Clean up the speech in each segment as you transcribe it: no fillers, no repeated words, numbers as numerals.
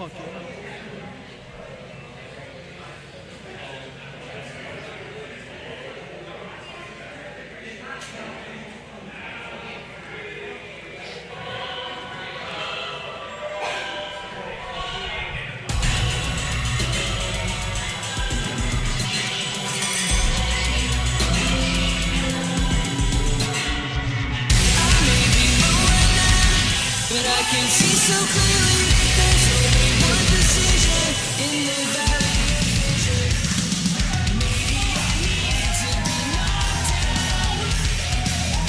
Fuck yeah. But I can see so clearly there's only one decision in the valley of vision. Maybe I need to be knocked down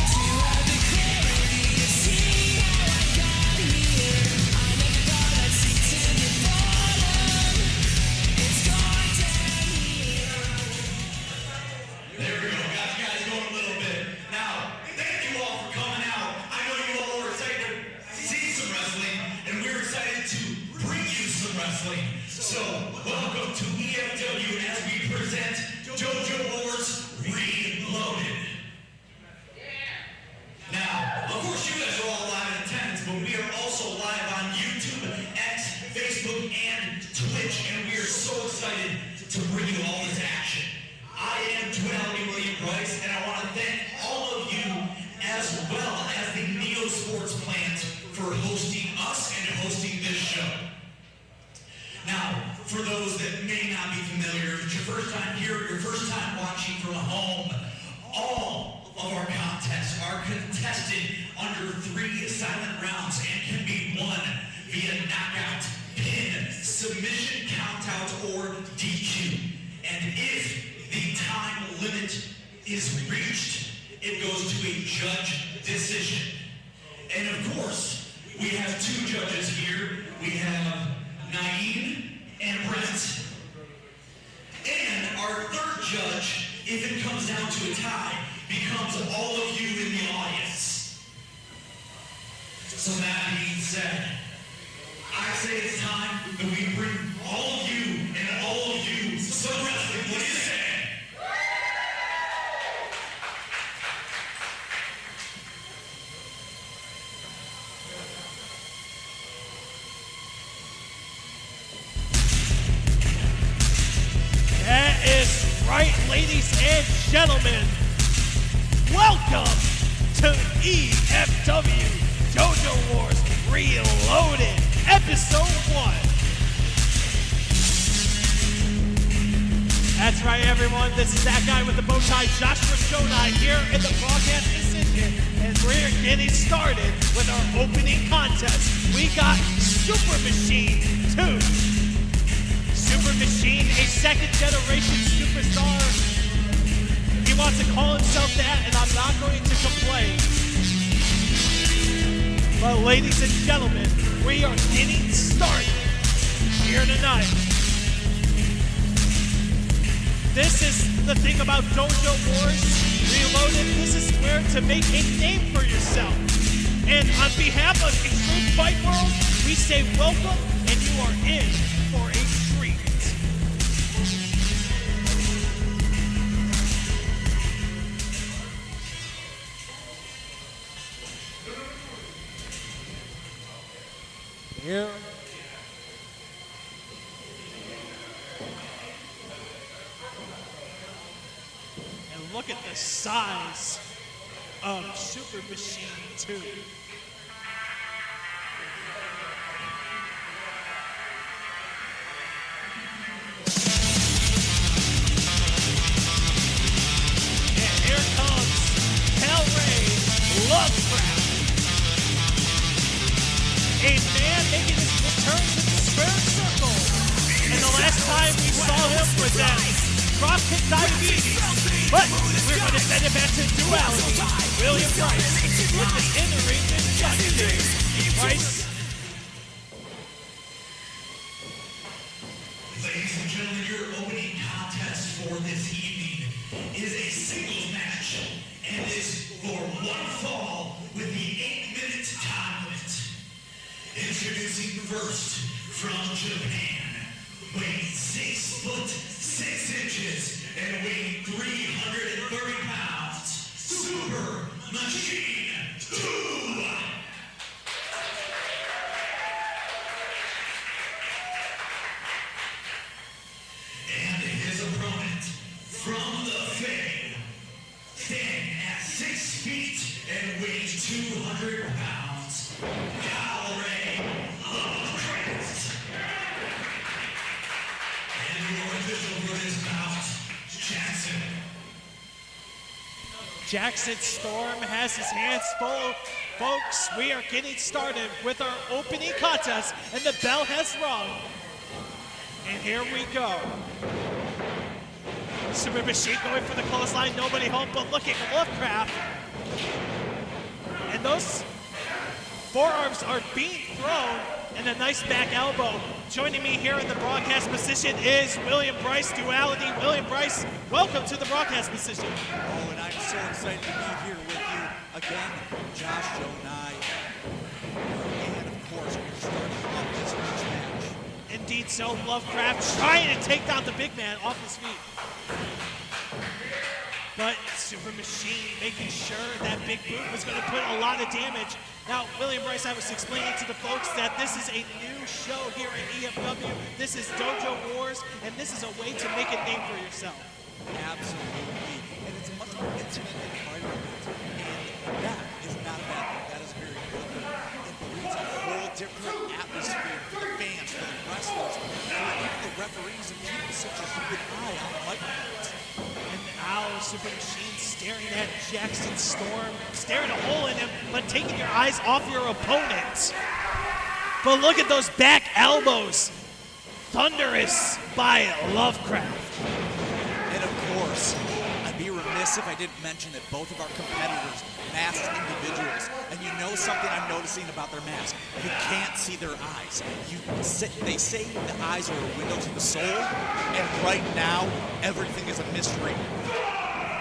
to have the clarity to see how I got here. I never thought I'd sink to the bottom. It's gone down here. There we go. Got you guys going a little bit. Now, thank you all for coming out. I know you all are excited to see some wrestling, and we're excited to bring you some wrestling. So, welcome to EFW as we present Dojo Wars ReLoaded. Now, of course, you guys are all live in attendance, but we are also live on YouTube, X, Facebook, and Twitch, and we are so excited to bring you all this action. I am Duality William Bryce, and I want to thank all of you as well as the Neo Sports Plant for hosting us and hosting this show. Now, for those that may not be familiar, if it's your first time here, your first time watching from home, all of our contests are contested under 3 silent rounds and can be won via knockout, pin, submission, countout, or DQ. And if the time limit is reached, it goes to a judge decision. And of course, we have 2 judges here. We have Naeem and Brent. And our 3rd judge, if it comes down to a tie, becomes all of you in the audience. So that being said, I say it's time that we bring all of you and all of you some wrestling. What do you say? That is right, ladies and gentlemen. Welcome to EFW Dojo Wars ReLoaded, Episode 1. That's right, everyone. This is that guy with the bow tie, Joshua Shodai, here in the broadcast decision. And we're getting started with our opening contest. We got Super Machine 2. Super Machine, a 2nd generation superstar. He wants to call himself that, and I'm not going to complain. But ladies and gentlemen, we are getting started here tonight. This is the thing about Dojo Wars ReLoaded. This is where to make a name for yourself. And on behalf of Extreme Fight World, we say welcome, and you are in for a treat. Here. And look at the size of Super Machine 2. And here comes Hell Ray Lovecraft. A man making his return to the square circle. And the last time we saw him was at CrossFit Diabetes. But we're going to send it back to Duality. William Bryce with the in-the-ring instruction. Bryce. Ladies and gentlemen, your opening contest for this evening is a singles match and is for 1 fall with the 8-minute time limit. Introducing first from Japan, weighing 6 foot 6 inches and weighing 330 pounds, Super Machine 2. feet and weighs 200 pounds, Calray Lovecraft. And your official for this bout, Jackson. Jackson Storm has his hands full. Folks, we are getting started with our opening contest, and the bell has rung. And here we go. Super Machine going for the clothesline, nobody home, but look at Lovecraft. And those forearms are being thrown, and a nice back elbow. Joining me here in the broadcast position is William Bryce, Duality. William Bryce, welcome to the broadcast position. Oh, and I'm so excited to be here with you again, Josh, Joe, and I. And of course, we're starting off this first match. Indeed so, Lovecraft trying to take down the big man off his feet. But Super Machine making sure that big boot was going to put a lot of damage. Now, William Bryce, I was explaining to the folks that this is a new show here at EFW. This is Dojo Wars, and this is a way to make a name for yourself. Absolutely. And it's a much more intimate environment. And that is not a bad thing. That is very good. It brings a whole different atmosphere for the fans, for the wrestlers, for the referees, and people such as you and I on the microphones. And now Super Machine staring at Jackson Storm, staring a hole in him, but taking your eyes off your opponent. But look at those back elbows. Thunderous by Lovecraft. And of course, I'd be remiss if I didn't mention that both of our competitors, masked individuals, and you know something I'm noticing about their mask, you can't see their eyes. They say the eyes are a window to the soul, and right now, everything is a mystery.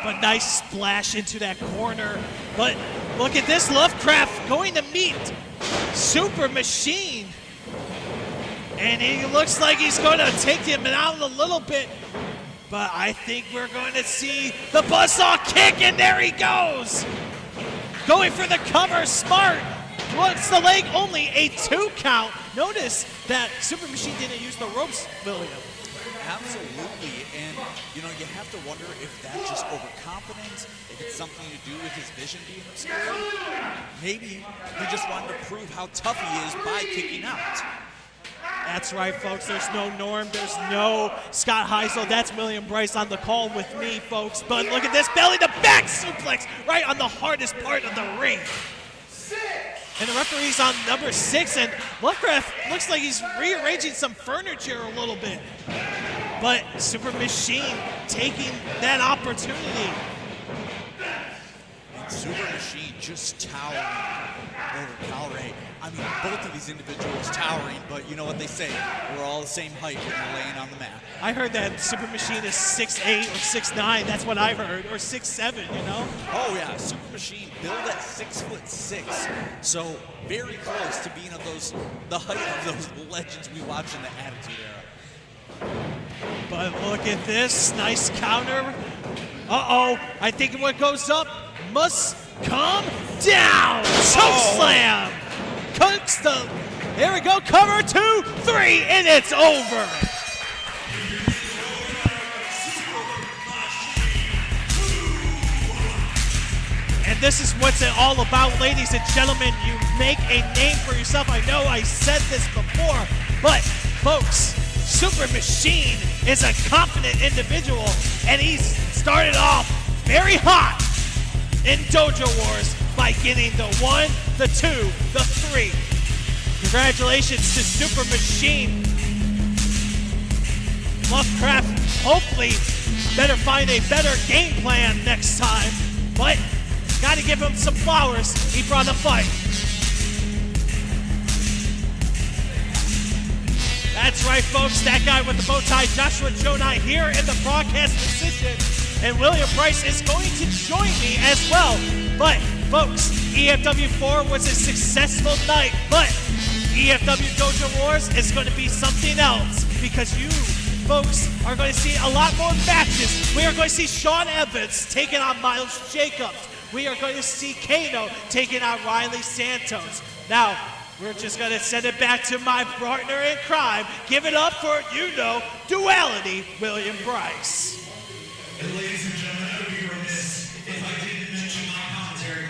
But nice splash into that corner. But look at this, Lovecraft going to meet Super Machine. And he looks like he's going to take him out a little bit. But I think we're going to see the buzzsaw kick, and there he goes. Going for the cover, smart. Looks the leg, only a 2 count. Notice that Super Machine didn't use the ropes, William. Absolutely, and you know, you have to wonder if that's just overconfidence, if it's something to do with his vision being obscured. Maybe he just wanted to prove how tough he is by kicking out. That's right, folks. There's no Norm. There's no Scott Heisel. That's William Bryce on the call with me, folks. But look at this belly to back suplex right on the hardest part of the ring. And the referee's on number 6, and Lovecraft looks like he's rearranging some furniture a little bit. But Super Machine taking that opportunity. And Super Machine just towering over Calray. I mean, both of these individuals towering, but you know what they say, we're all the same height when we're laying on the mat. I heard that Super Machine is 6'8" or 6'9", that's what I've heard, or 6'7", you know? Oh yeah, Super Machine billed at 6'6", so very close to being of those, the height of those legends we watched in the Attitude Era. But look at this, nice counter. Uh-oh, I think what goes up must come down. Choke slam. Cooks the, there we go, cover 2, 3, and it's over. And this is what's it all about, ladies and gentlemen. You make a name for yourself. I know I said this before, but folks, Super Machine is a confident individual, and he's started off very hot in Dojo Wars by getting the 1, the 2, the 3. Congratulations to Super Machine. Lovecraft hopefully better find a better game plan next time, but gotta give him some flowers. He brought a fight. That's right, folks. That guy with the bow tie, Joshua Jonai, here in the broadcast position. And William Bryce is going to join me as well. But, folks, EFW 4 was a successful night. But EFW Dojo Wars is going to be something else, because you, folks, are going to see a lot more matches. We are going to see Sean Evans taking on Miles Jacobs. We are going to see Kano taking on Riley Santos. Now, we're just going to send it back to my partner in crime. Give it up for, you know, Duality, William Bryce. And ladies and gentlemen, I would be remiss if I didn't mention my commentary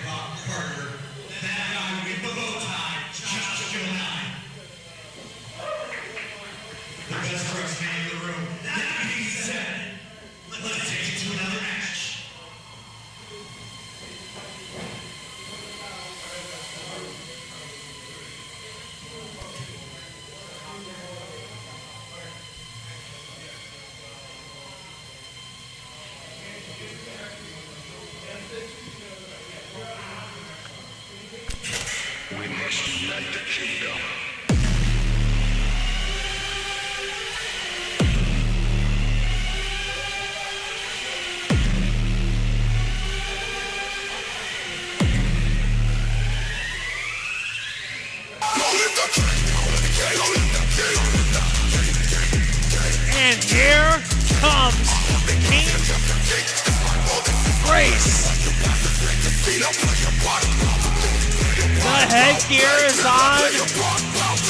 And here comes King Grace. The headgear is on,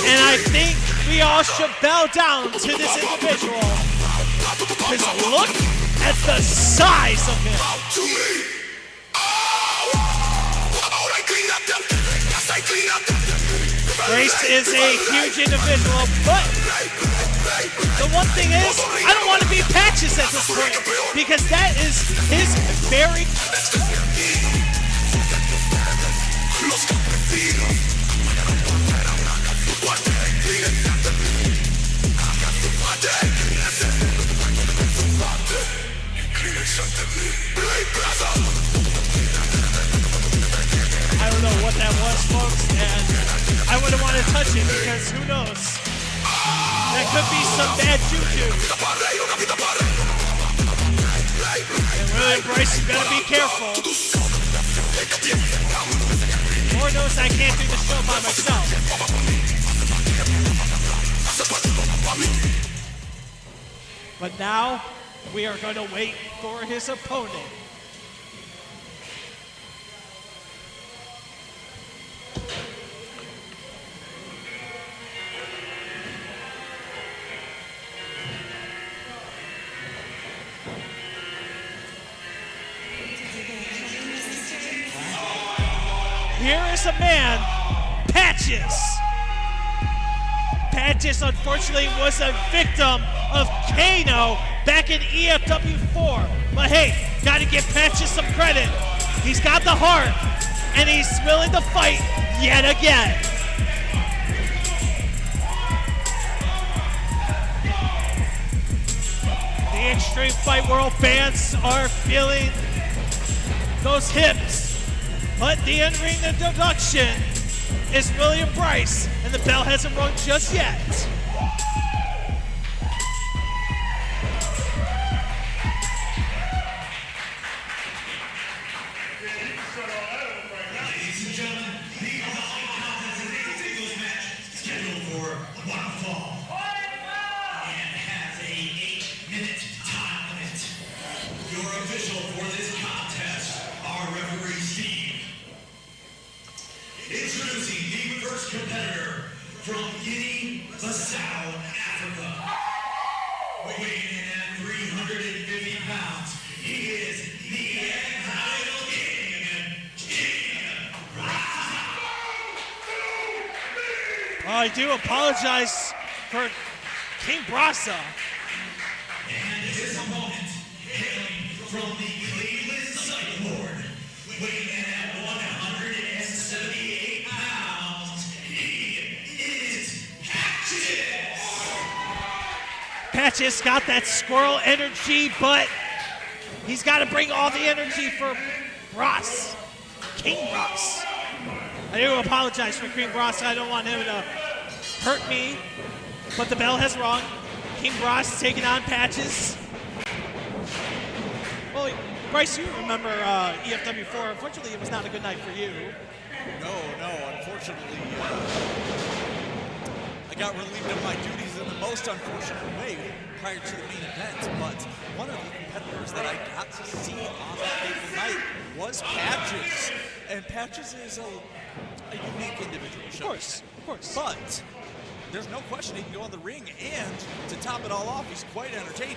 and I think we all should bow down to this individual. Because look at the size of him. Grace is a huge individual, but the one thing is, I don't want to be Patches at this point, because that is his very... I don't know what that was, folks, and I wouldn't want to touch it because who knows? That could be some bad juju. And William Bryce, you gotta be careful. Lord knows I can't do the show by myself. But now, we are gonna wait for his opponent. Here is a man, Patches. Patches, unfortunately, was a victim of Kano back in EFW 4. But hey, gotta give Patches some credit. He's got the heart, and he's willing to fight yet again. The Extreme Fight World fans are feeling those hips. But the in-ring introduction is William Bryce, and the bell hasn't rung just yet. Ladies and gentlemen, the following contest is a singles match scheduled for one fall and has a 8-minute time limit. Your official for this contest, our referee Steve. Introducing the first competitor from Guinea-Bissau, Africa. Weighing in at 350 pounds, he is the Exile King, King Brasa. I do apologize for King Brasa. And his opponent, hailing from the Cleveland Cycleboard, weighing in at 178 pounds, he is Patches. Patches got that squirrel energy, but he's got to bring all the energy for Ross, King Ross. I do apologize for King Ross. I don't want him to hurt me, but the bell has rung. King Ross taking on Patches. Well, Bryce, you remember EFW 4. Unfortunately, it was not a good night for you. No, unfortunately, I got relieved of my duties in the most unfortunate way prior to the main event, but one of the competitors that I got to see on that fateful night was Patches. And Patches is a unique individual. Of course. But there's no question he can go in the ring, and to top it all off, he's quite entertaining.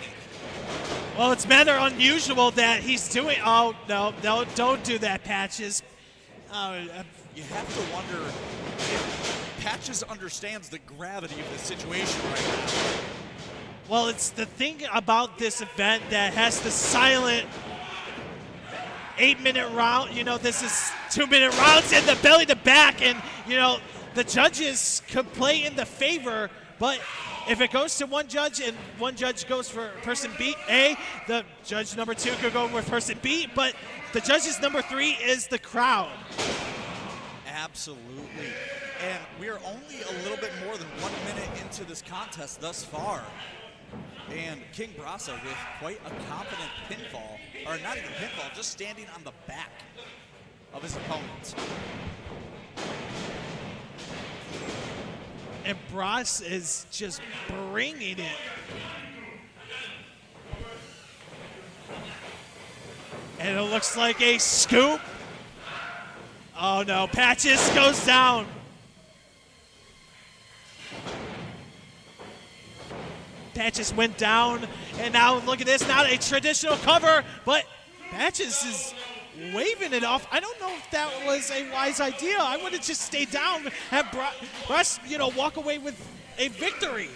Well, it's rather unusual that he's doing... Oh, no, don't do that, Patches. You have to wonder if Patches understands the gravity of the situation right now. Well, it's the thing about this event that has the silent 8-minute round. You know, this is 2-minute rounds in the belly to back, and, you know, the judges could play in the favor, but if it goes to one judge and one judge goes for person B, the judge number 2 could go with person B, but the judge's number 3 is the crowd. Absolutely. And we are only a little bit more than 1 minute into this contest thus far. And King Brasa with quite a confident pinfall, or not even pinfall, just standing on the back of his opponent. And Bras is just bringing it. And it looks like a scoop. Oh no, Patches goes down. Patches went down, and now look at this, not a traditional cover, but Patches is waving it off. I don't know if that was a wise idea. I would have just stayed down, have Bras, walk away with a victory.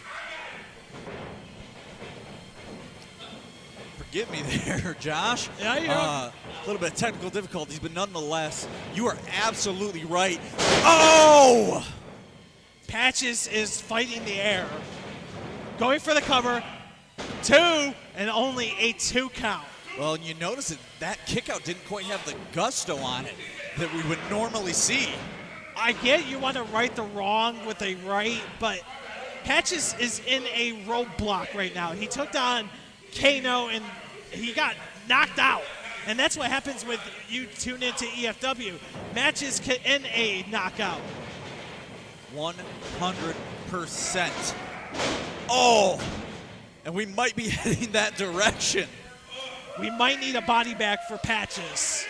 Forgive me there, Josh. Yeah, you know. A little bit of technical difficulties, but nonetheless, you are absolutely right. Oh! Patches is fighting the air. Going for the cover. 2, and only a 2 count. Well, and you notice that kick out didn't quite have the gusto on it that we would normally see. I get you want to right the wrong with a right, but Patches is in a roadblock right now. He took down Kano, and he got knocked out. And that's what happens when you tune into EFW. Matches can end a knockout. 100%. Oh! And we might be heading that direction. We might need a body bag for Patches.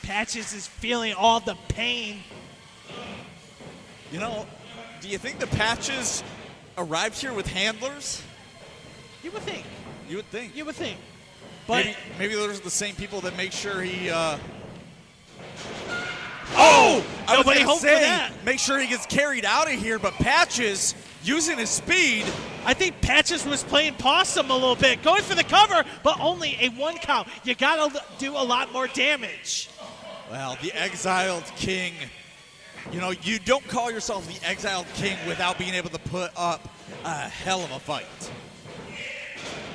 Patches is feeling all the pain. You know, do you think the Patches arrived here with handlers? You would think. You would think. You would think. But maybe those are the same people that make sure he. Nobody hoped for that. Make sure he gets carried out of here, but Patches using his speed. I think Patches was playing possum a little bit, going for the cover, but only a 1 count. You gotta do a lot more damage. Well, the Exiled King. You know, you don't call yourself the Exiled King without being able to put up a hell of a fight.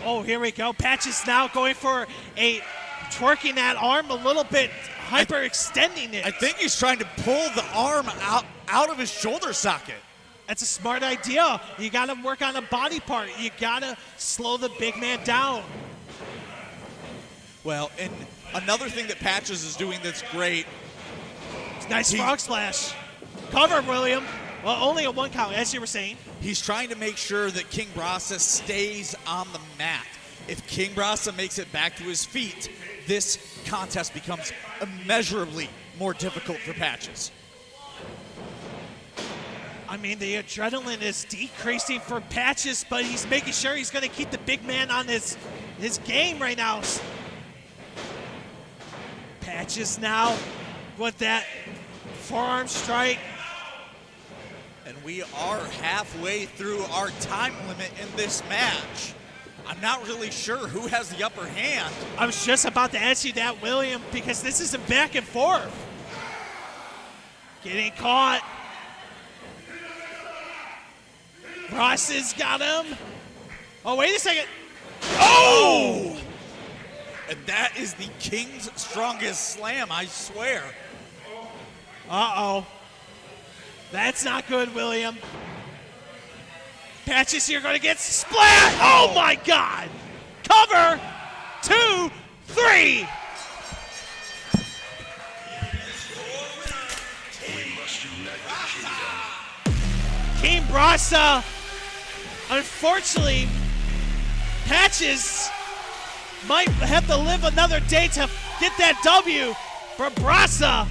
Oh, here we go. Patches now going for a twerking that arm a little bit, hyperextending it. I think he's trying to pull the arm out of his shoulder socket. That's a smart idea. You got to work on a body part. You got to slow the big man down. Well, and another thing that Patches is doing that's great. Nice frog splash. Cover, William. Well, only a 1 count, as you were saying. He's trying to make sure that King Brasa stays on the mat. If King Brasa makes it back to his feet, this contest becomes immeasurably more difficult for Patches. I mean, the adrenaline is decreasing for Patches, but he's making sure he's going to keep the big man on his game right now. Patches now with that forearm strike. And we are halfway through our time limit in this match. I'm not really sure who has the upper hand. I was just about to ask you that, William, because this is a back and forth. Getting caught. Ross has got him. Oh, wait a second. Oh! And that is the King's strongest slam, I swear. Uh-oh. That's not good, William. Patches here going to get splat. Oh, my God. Cover. 2, 3. King Brasa. Unfortunately, Patches might have to live another day to get that W for Brasa.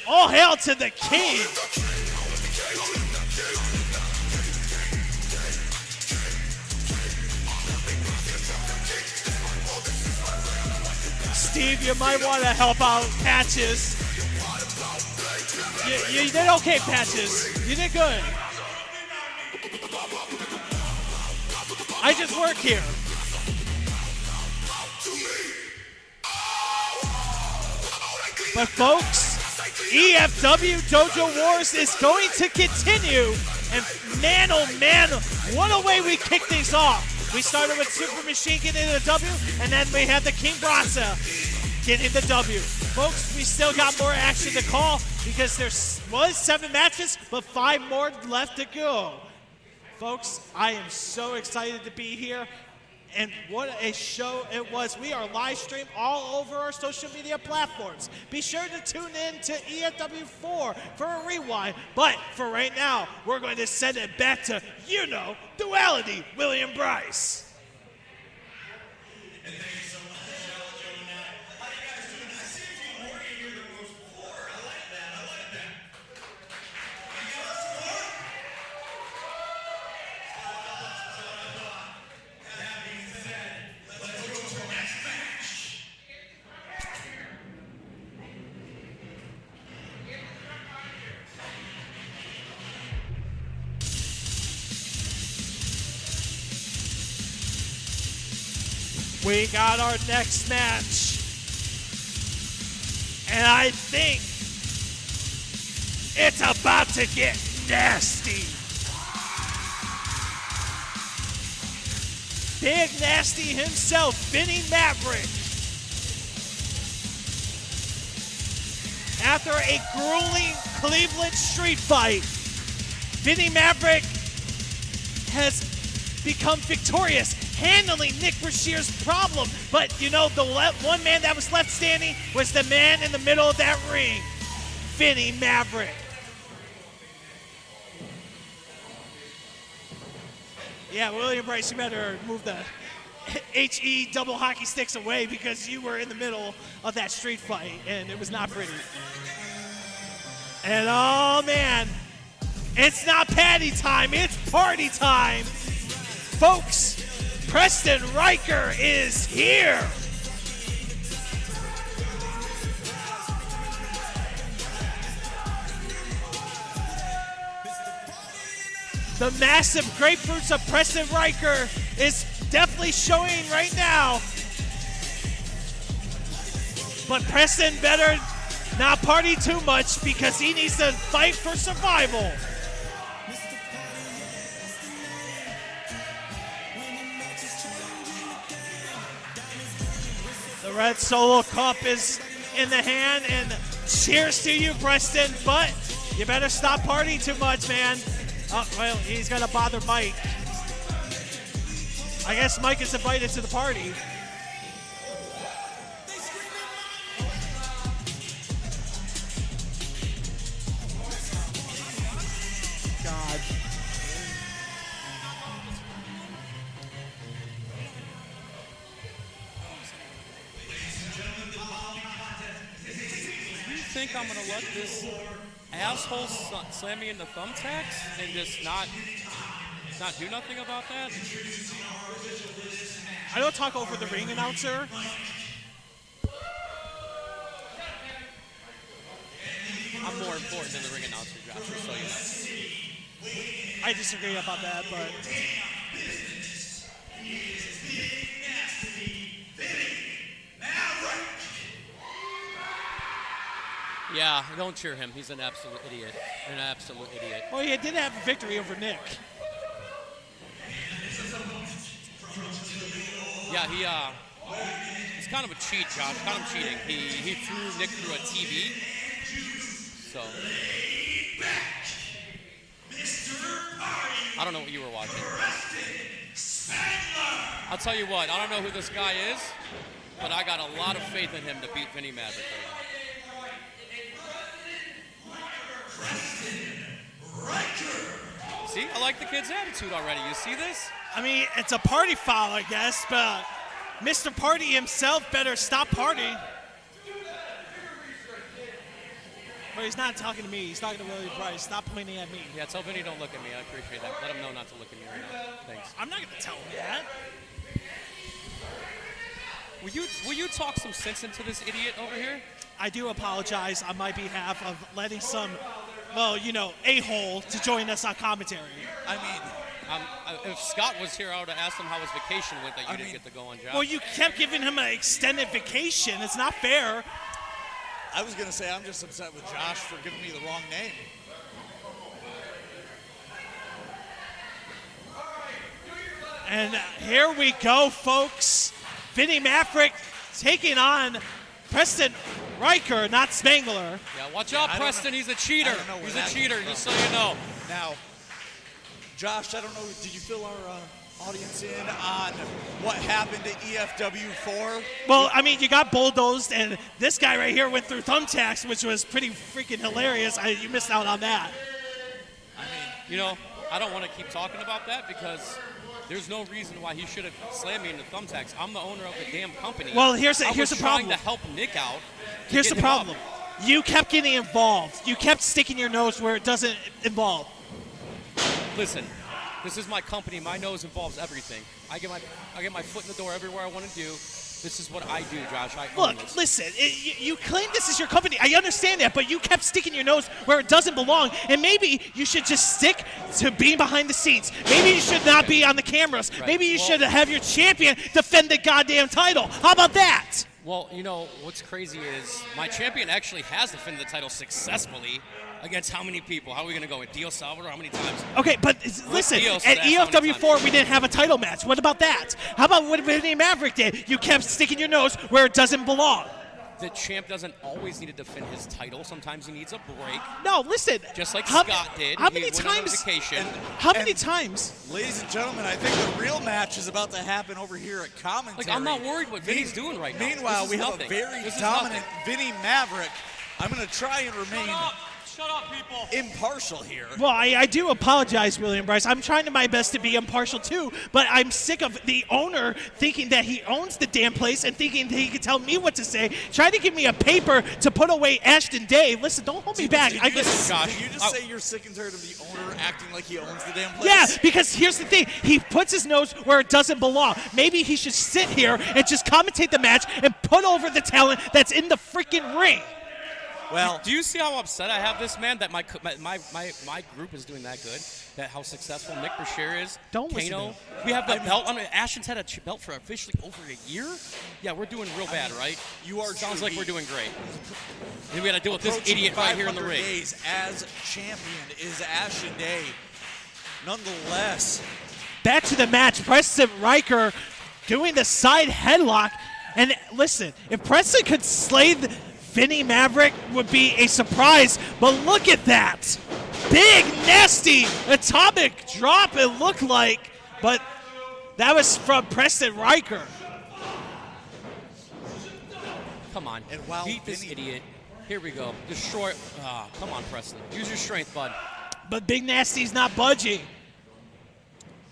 All hail to the King. Steve, you might want to help out Patches. You did okay, Patches. You did good. I just work here. But folks, EFW Dojo Wars is going to continue. And man, oh man, what a way we kick things off. We started with Super Machine getting into the W, and then we had the King Brasa. getting the W. Folks, we still got more action to call because there was 7 matches, but 5 more left to go. Folks, I am so excited to be here. And what a show it was. We are live streamed all over our social media platforms. Be sure to tune in to EFW4 for a rewind. But for right now, we're going to send it back to, Duality, William Bryce. And thank you so much, Joe and I. How you guys doing? I see you more here than was before. I like that. You got support? That being said, let's go to our next match. We got our next match. And I think it's about to get nasty. Big Nasty himself, Vinny Maverick. After a grueling Cleveland street fight, Vinny Maverick has become victorious, handling Nick Brashear's problem. But the one man that was left standing was the man in the middle of that ring, Vinny Maverick. Yeah, William Bryce, you better move the HE double hockey sticks away because you were in the middle of that street fight and it was not pretty. And oh man, it's not patty time, it's party time. Folks, Preston Riker is here. The massive grapefruits of Preston Riker is definitely showing right now. But Preston better not party too much because he needs to fight for survival. The red solo cup is in the hand, and cheers to you, Preston, but you better stop partying too much, man. Oh, well, he's gonna bother Mike. I guess Mike is invited to the party. God. You think I'm gonna let this asshole slam me into thumbtacks and just not do nothing about that? I don't talk over the ring announcer. I'm more important than the ring announcer, Josh, just so you know. I disagree about that, but Yeah, don't cheer him. He's an absolute idiot. An absolute idiot. well, he did have a victory over Nick. Yeah, he's kind of a cheat, Josh. Kind of cheating. He threw Nick through a TV. So I don't know what you were watching. I'll tell you what, I don't know who this guy is, but I got a lot of faith in him to beat Vinny Maverick right now. See, I like the kid's attitude already. You see this? I mean, it's a party foul, I guess, but Mr. Party himself better stop partying. But he's not talking to me. He's talking to William Bryce. Stop pointing at me. Yeah, tell Vinny don't look at me. I appreciate that. Let him know not to look at me right now. Thanks. I'm not going to tell him that. Will you talk some sense into this idiot over here? I do apologize on my behalf of letting some, a-hole to join us on commentary. I mean, If Scott was here, I would have asked him how his vacation went that you didn't get to go on, Josh. Well, you kept giving him an extended vacation. It's not fair. I was going to say I'm just upset with Josh for giving me the wrong name. And here we go, folks. Vinny Maverick taking on Preston Riker, not Spangler. Yeah, watch out, I don't Preston. know- He's a cheater. I don't know where He's that a cheater, came just from. so you know. Now, Josh, I don't know, did you fill our audience in on what happened to EFW 4? Well, I mean, you got bulldozed, and this guy right here went through thumbtacks, which was pretty freaking hilarious. You missed out on that. You know, I don't want to keep talking about that because there's no reason why he should have slammed me into thumbtacks. I'm the owner of the damn company. Well, here's the I was problem. trying to help Nick out. to Here's get the him up. problem. You kept getting involved. You kept sticking your nose where it doesn't involve. Listen, this is my company. My nose involves everything. I get my foot in the door everywhere I want to do. This is what I do, Josh. I own Look, this. listen, you claim this is your company. I understand that, but you kept sticking your nose where it doesn't belong. And maybe you should just stick to being behind the scenes. Maybe you should not be on the cameras. Right. Maybe you Well- should have your champion defend the goddamn title. How about that? Well, you know, what's crazy is my champion actually has defended the title successfully against how many people? How are we going to go with Dio Salvador? How many times? Okay, but listen, Dios at said that how many EFW4, we didn't have a title match. What about that? How about what Vinny Maverick did? You kept sticking your nose where it doesn't belong. The champ doesn't always need to defend his title. Sometimes he needs a break, No, listen. just like how, Scott did. How He many went on times? vacation. How many and- times? Ladies and gentlemen, I think the real match is about to happen over here at commentary. Like, I'm not worried what Vinny's doing right now. Meanwhile, This we is have nothing. a very This is dominant nothing. Vinny Maverick. I'm going to try and remain Shut up, people. impartial here. Well, I do apologize, William Bryce. I'm trying my best to be impartial too, but I'm sick of the owner thinking that he owns the damn place and thinking that he can tell me what to say. Trying to give me a paper to put away Ashton Day. Listen, don't hold me back. Did I you just, just, Josh, did you just say you're sick and tired of the owner acting like he owns the damn place? yeah, because here's the thing. He puts his nose where it doesn't belong. Maybe he should sit here and just commentate the match and put over the talent that's in the freaking ring. Well, Do you see how upset I have this man that my group is doing that good? That how successful Nick Brashear is? Don't listen to Kano. him. We have the belt. I mean, Ashton's had a belt for officially over a year. Yeah, we're doing real bad, right? you are Sounds true. like we're doing great. And we got to deal with this approaching idiot right here in the 500 ring. days as champion is Ashton Day. Nonetheless, Back to the match. Preston Riker doing the side headlock. And listen, if Preston could slay Vinny Maverick, would be a surprise. But look at that. Big, nasty atomic drop, it looked like. But that was from Preston Riker. Come on. And while Beat this Vinny- idiot. Here we go. Destroy. Come on, Preston. Use your strength, bud. But Big Nasty's not budging.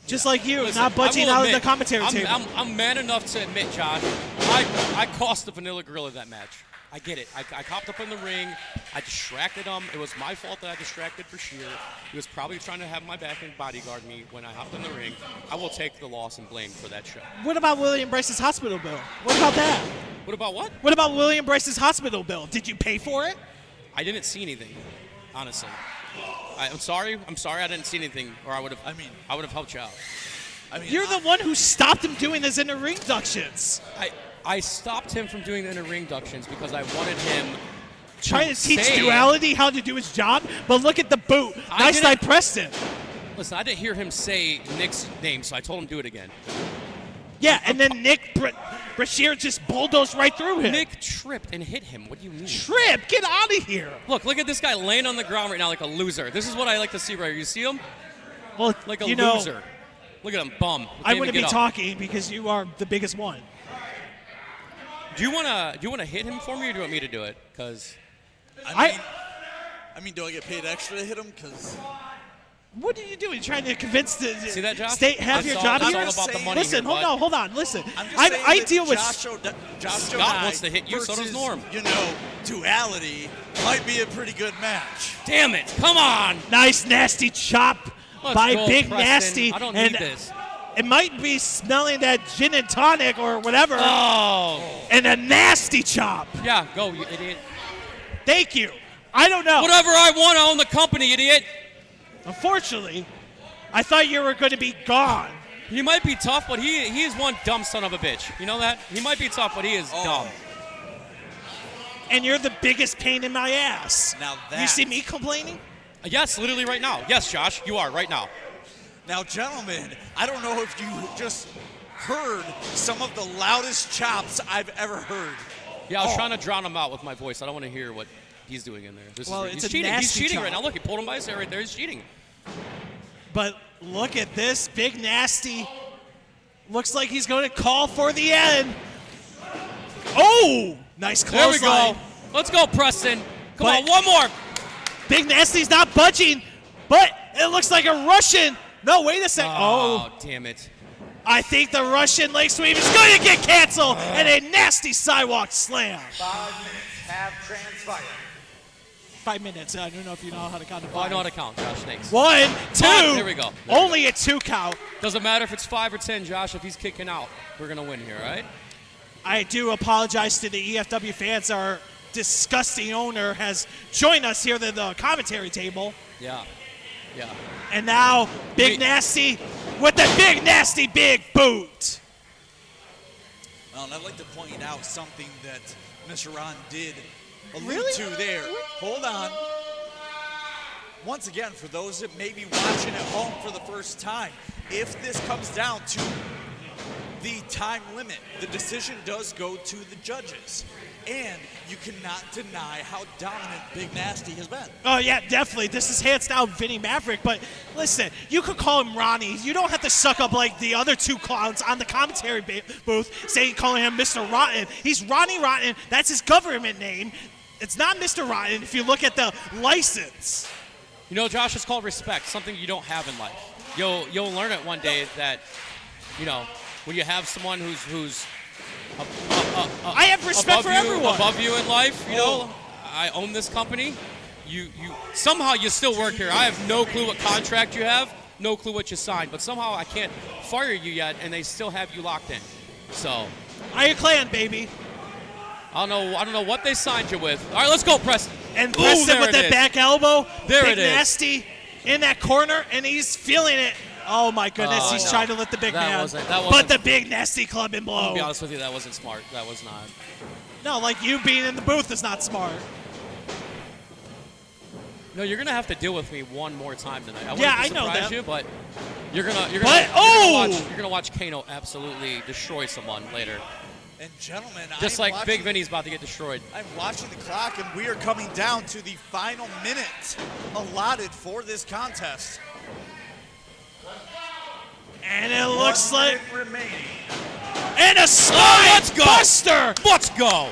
Just like you, Listen, not budging I will out of the admit, commentary I'm, table. I'm man enough to admit, Josh, I cost the Vanilla Gorilla that match. I get it. I hopped up in the ring. I distracted him. It was my fault that I distracted Brashear. He was probably trying to have my back and bodyguard me when I hopped in the ring. I will take the loss and blame for that shot. What about William Bryce's hospital bill? What about that? What about what? What about William Bryce's hospital bill? Did you pay for it? I didn't see anything, honestly. I'm sorry. I didn't see anything, or I would have. I would have helped you out. You're the one who stopped him doing his in-the-ring inductions. I stopped him from doing the inner-ring inductions because I wanted him Trying to teach say- Duality how to do his job, but look at the boot. I Nice didn't- night, Preston. Listen, I didn't hear him say Nick's name, so I told him to do it again. Yeah, and then Nick Brashear just bulldozed right through him. Nick tripped and hit him. What do you mean? Trip, get out of here. Look at this guy laying on the ground right now like a loser. This is what I like to see right here. You see him? Well, Like a you know, loser. Look at him, bum. I wouldn't be get up. talking because you are the biggest one. Do you wanna hit him for me, or do you want me to do it? Because I mean, do I get paid extra to hit him? Because What are you doing? Trying to convince the See that, Josh? state have your That's job all here? about the money Listen, here, bud. hold on. Listen, I'm just I saying deal with. Josh Scott wants to hit you, so does versus, Norm. You know, Duality might be a pretty good match. damn it! Come on. Nice nasty chop Let's by go, Big Preston. Nasty. I don't and need this. It might be smelling that gin and tonic or whatever, Oh. and a nasty chop. Yeah, go, you idiot. Thank you. I don't know. Whatever I want, I own the company, idiot. Unfortunately, I thought you were going to be gone. He might be tough, but he is one dumb son of a bitch. You know that? He might be tough, but he is dumb. And you're the biggest pain in my ass. Now You that- see me complaining? Yes, literally right now. Yes, Josh, you are right now. Now, gentlemen, I don't know if you just heard some of the loudest chops I've ever heard. Yeah, I was trying to drown him out with my voice. I don't want to hear what he's doing in there. It's he's a cheating. He's nasty cheating count. right now. Look, he pulled him by his hair right there. He's cheating. But look at this. Big Nasty looks like he's going to call for the end. Oh, nice There we clothesline. go. Let's go, Preston. Come But- on, one more. Big Nasty's not budging, but it looks like a Russian. No, wait a second. Oh, damn it. I think the Russian leg sweep is going to get canceled and a nasty sidewalk slam. 5 minutes have transpired. 5 minutes. I don't know if you know how to count to 5. Oh, I know how to count, Josh. Thanks. 1, 2. There we go. There we Only a 2 count. Doesn't matter if it's 5 or 10, Josh. If he's kicking out, we're going to win here, all right? I do apologize to the EFW fans. Our disgusting owner has joined us here at the commentary table. Yeah. Yeah. And now, Big Nasty with the big nasty big boot. Well, and I'd like to point out something that Mr. Ron did allude to there. Hold on. Once again, for those that may be watching at home for the first time, if this comes down to the time limit, the decision does go to the judges. And you cannot deny how dominant Big Nasty has been. Oh, yeah, definitely. This is hands down Vinny Maverick. But listen, you could call him Ronnie. You don't have to suck up like the other 2 clowns on the commentary booth calling him Mr. Rotten. He's Ronnie Rotten. That's his government name. It's not Mr. Rotten if you look at the license. You know, Josh, it's called respect, something you don't have in life. You'll learn it one day that, you know, when you have someone who's I have respect for everyone. Above you in life, you know, I own this company. You somehow you still work here. I have no clue what contract you have, no clue what you signed, but somehow I can't fire you yet, and they still have you locked in. So, Iron Clan, baby. I don't know what they signed you with. All right, let's go, Preston. And Ooh, Preston there with it that is. back elbow. There Big it is. Nasty in that corner, and he's feeling it. Oh, my goodness. He's no. trying to lift the big That man. wasn't- But the Big Nasty club and blow. I'll be honest with you, that wasn't smart. That was not. No, like you being in the booth is not smart. No, you're gonna have to deal with me one more time tonight. I Yeah, wanted to I know surprise that. you, but you're gonna But- you're gonna watch Kano absolutely destroy someone later. And gentlemen, Just I'm like watching, Big Vinny's about to get destroyed. I'm watching the clock, and we are coming down to the final minute allotted for this contest. And it looks like... remaining. And a spine let's go. buster! Let's go.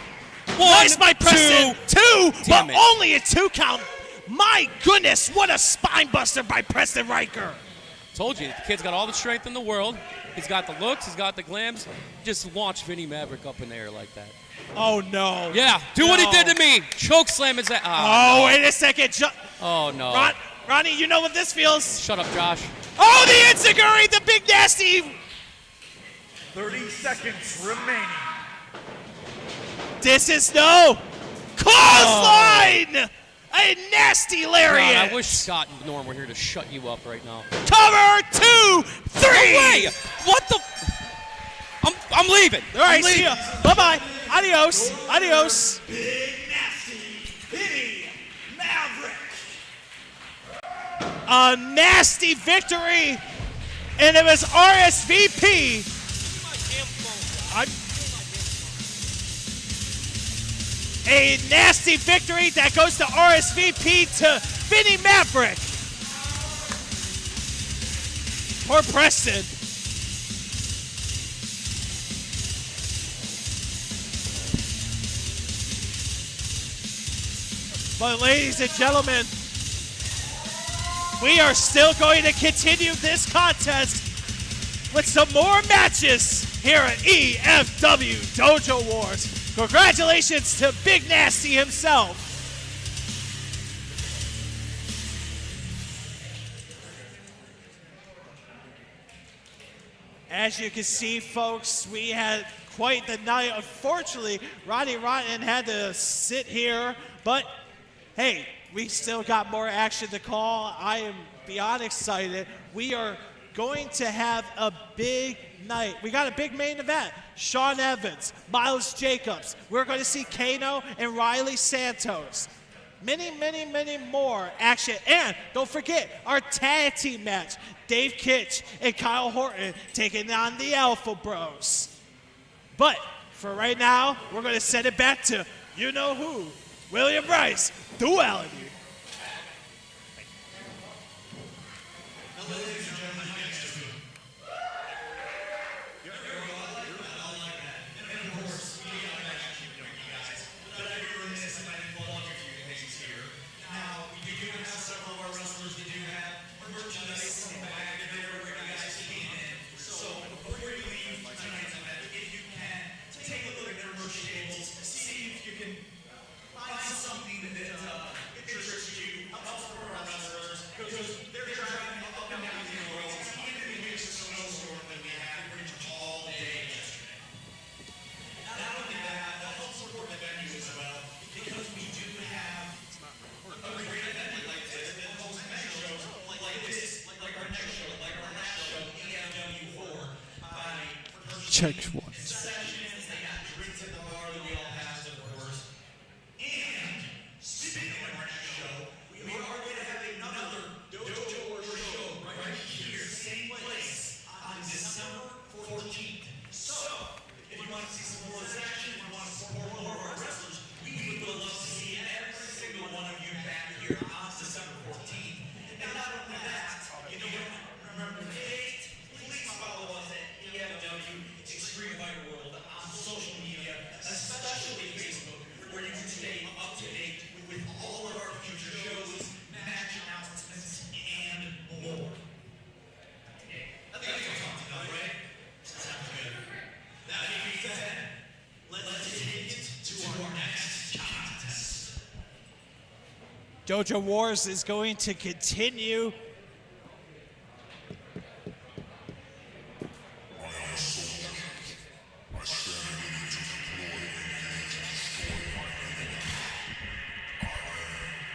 Nice by Preston. 2, but Damn it. only a 2 count. My goodness, what a spine buster by Preston Riker. Told you, the kid's got all the strength in the world. He's got the looks. He's got the glams. Just launch Vinny Maverick up in the air like that. Oh, no. Yeah, do what he No. did to me. Choke slam his ass. Oh, wait a second. Oh, no. Ronnie, you know what this feels? Shut up, Josh. Oh, the Enziguri, the Big Nasty. 30 seconds remaining. This is no clothesline. A nasty lariat. God, I wish Scott and Norm were here to shut you up right now. Cover 2, 3. Hey, what the? I'm leaving. All right, I'm leaving. see ya. Bye-bye. Adios. Adios. Big Nasty Vinny Maverick. A nasty victory, and it was RSVP. A nasty victory that goes to RSVP to Vinny Maverick. Poor Preston. But ladies and gentlemen, we are still going to continue this contest with some more matches here at EFW Dojo Wars. Congratulations to Big Nasty himself. As you can see, folks, we had quite the night. Unfortunately, Ronnie Rotten had to sit here, but hey, we still got more action to call. I am beyond excited. We are going to have a big night. We got a big main event. Sean Evans, Miles Jacobs. We're going to see Kano and Riley Santos. Many, many, many more action. And don't forget our tag team match. Dave Kitch and Kyle Horton taking on the Alpha Bros. But For right now, we're going to send it back to you know who, William Bryce, Duality. Check one. Dojo Wars is going to continue.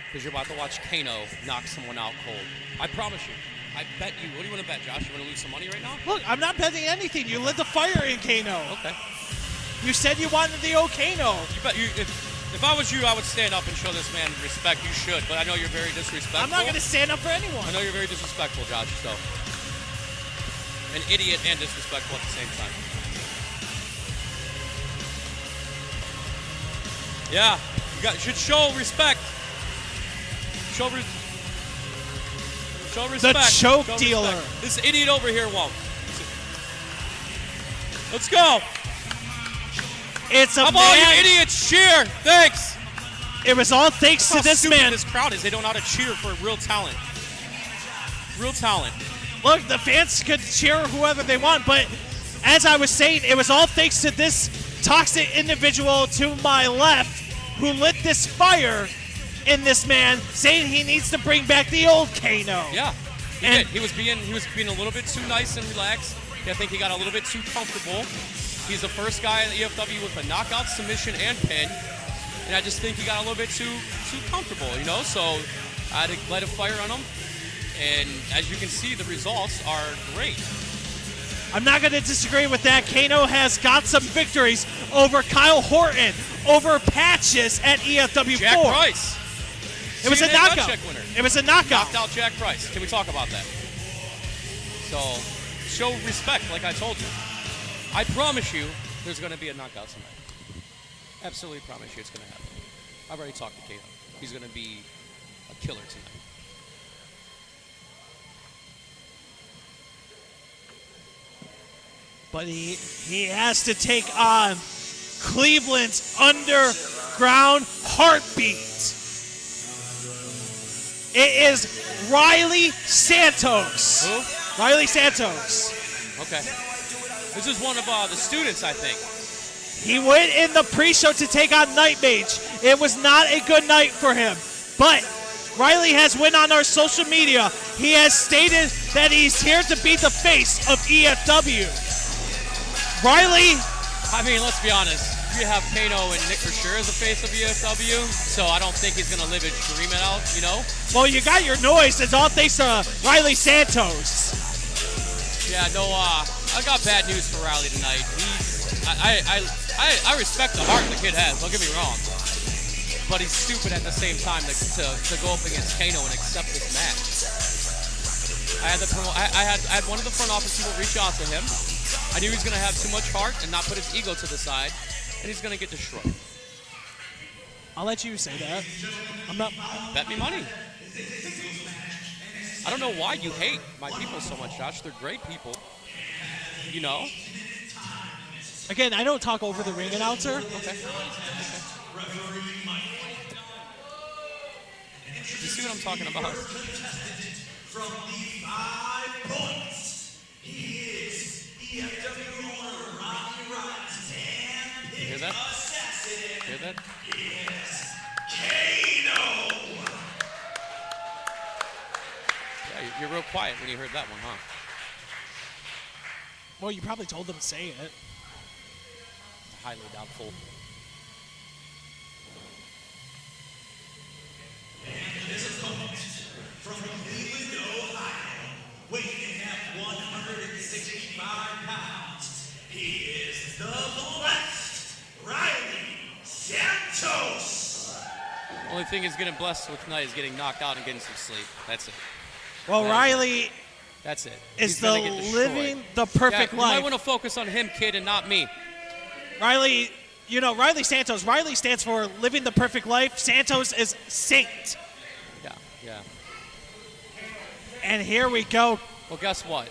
Because you're about to watch Kano knock someone out cold. I promise you. I bet you. What do you want to bet, Josh? You want to lose some money right now? Look, I'm not betting anything. You lit the fire in Kano. Okay. You said you wanted the old Kano. You bet you. If I was you, I would stand up and show this man respect. You should, but I know you're very disrespectful. I'm not going to stand up for anyone. I know you're very disrespectful, Josh, so. An idiot and disrespectful at the same time. Yeah, you should show respect. Show respect. The choke Show dealer. Respect. This idiot over here won't. Let's go. It's a Come man. on, you idiots, cheer. Thanks. It was all thanks How to this stupid man. this crowd is. They don't know how to cheer for real talent. Real talent. Look, the fans could cheer whoever they want, but as I was saying, it was all thanks to this toxic individual to my left who lit this fire in this man, saying he needs to bring back the old Kano. Yeah, he And- did. He was being a little bit too nice and relaxed. I think he got a little bit too comfortable. He's the first guy in the EFW with a knockout, submission, and pin. And I just think he got a little bit too comfortable, you know? So I had to light a fire on him. And as you can see, the results are great. I'm not going to disagree with that. Kano has got some victories over Kyle Horton, over Patches at EFW4. Jack Price. It was a CNN knockout. Gut Check winner. It was a knockout. Knocked out Jack Price. Can we talk about that? So show respect, like I told you. I promise you there's going to be a knockout tonight. Absolutely promise you it's going to happen. I've already talked to Kano. He's going to be a killer tonight. But he has to take on Cleveland's underground heartbeat. It is Riley Santos. Who? Riley Santos. Okay. This is one of the students, I think. He went in the pre-show to take on Night Mage. It was not a good night for him. But Riley has went on our social media. He has stated that he's here to be the face of EFW. Riley, I mean, let's be honest. You have Kano and Nick for sure as the face of EFW, so I don't think he's going to live and dream it out, you know? well, you got your noise. It's all thanks to Riley Santos. Yeah, no, I got bad news for Riley tonight. I respect the heart the kid has, don't get me wrong. But he's stupid at the same time to go up against Kano and accept this match. I had one of the front office people reach out to him, I knew he was going to have too much heart and not put his ego to the side, and he's going to get destroyed. I'll let you say that. I'm not. Bet me money. I don't know why you hate my people so much, Josh. They're great people. You know? Again, I don't talk over the ring announcer. Okay. You see what I'm talking about? From the 5 points, he is EFW Ronnie Rods and You hear that? Assassin. Hear that? Kano. Yeah, you're real quiet when you heard that one, huh? Well, you probably told them to say it. Highly doubtful. From Cleveland, Ohio, weighing at 165 pounds, he is the blessed Riley Santos. Only thing he's getting blessed with tonight is getting knocked out and getting some sleep. That's it. Well, Riley That's it. is He's gonna get destroyed. living the perfect You might life. want to focus on him, kid, and not me. Riley, you know, Riley Santos. Riley stands for living the perfect life. Santos is saint. Yeah. And here we go. Well, guess what?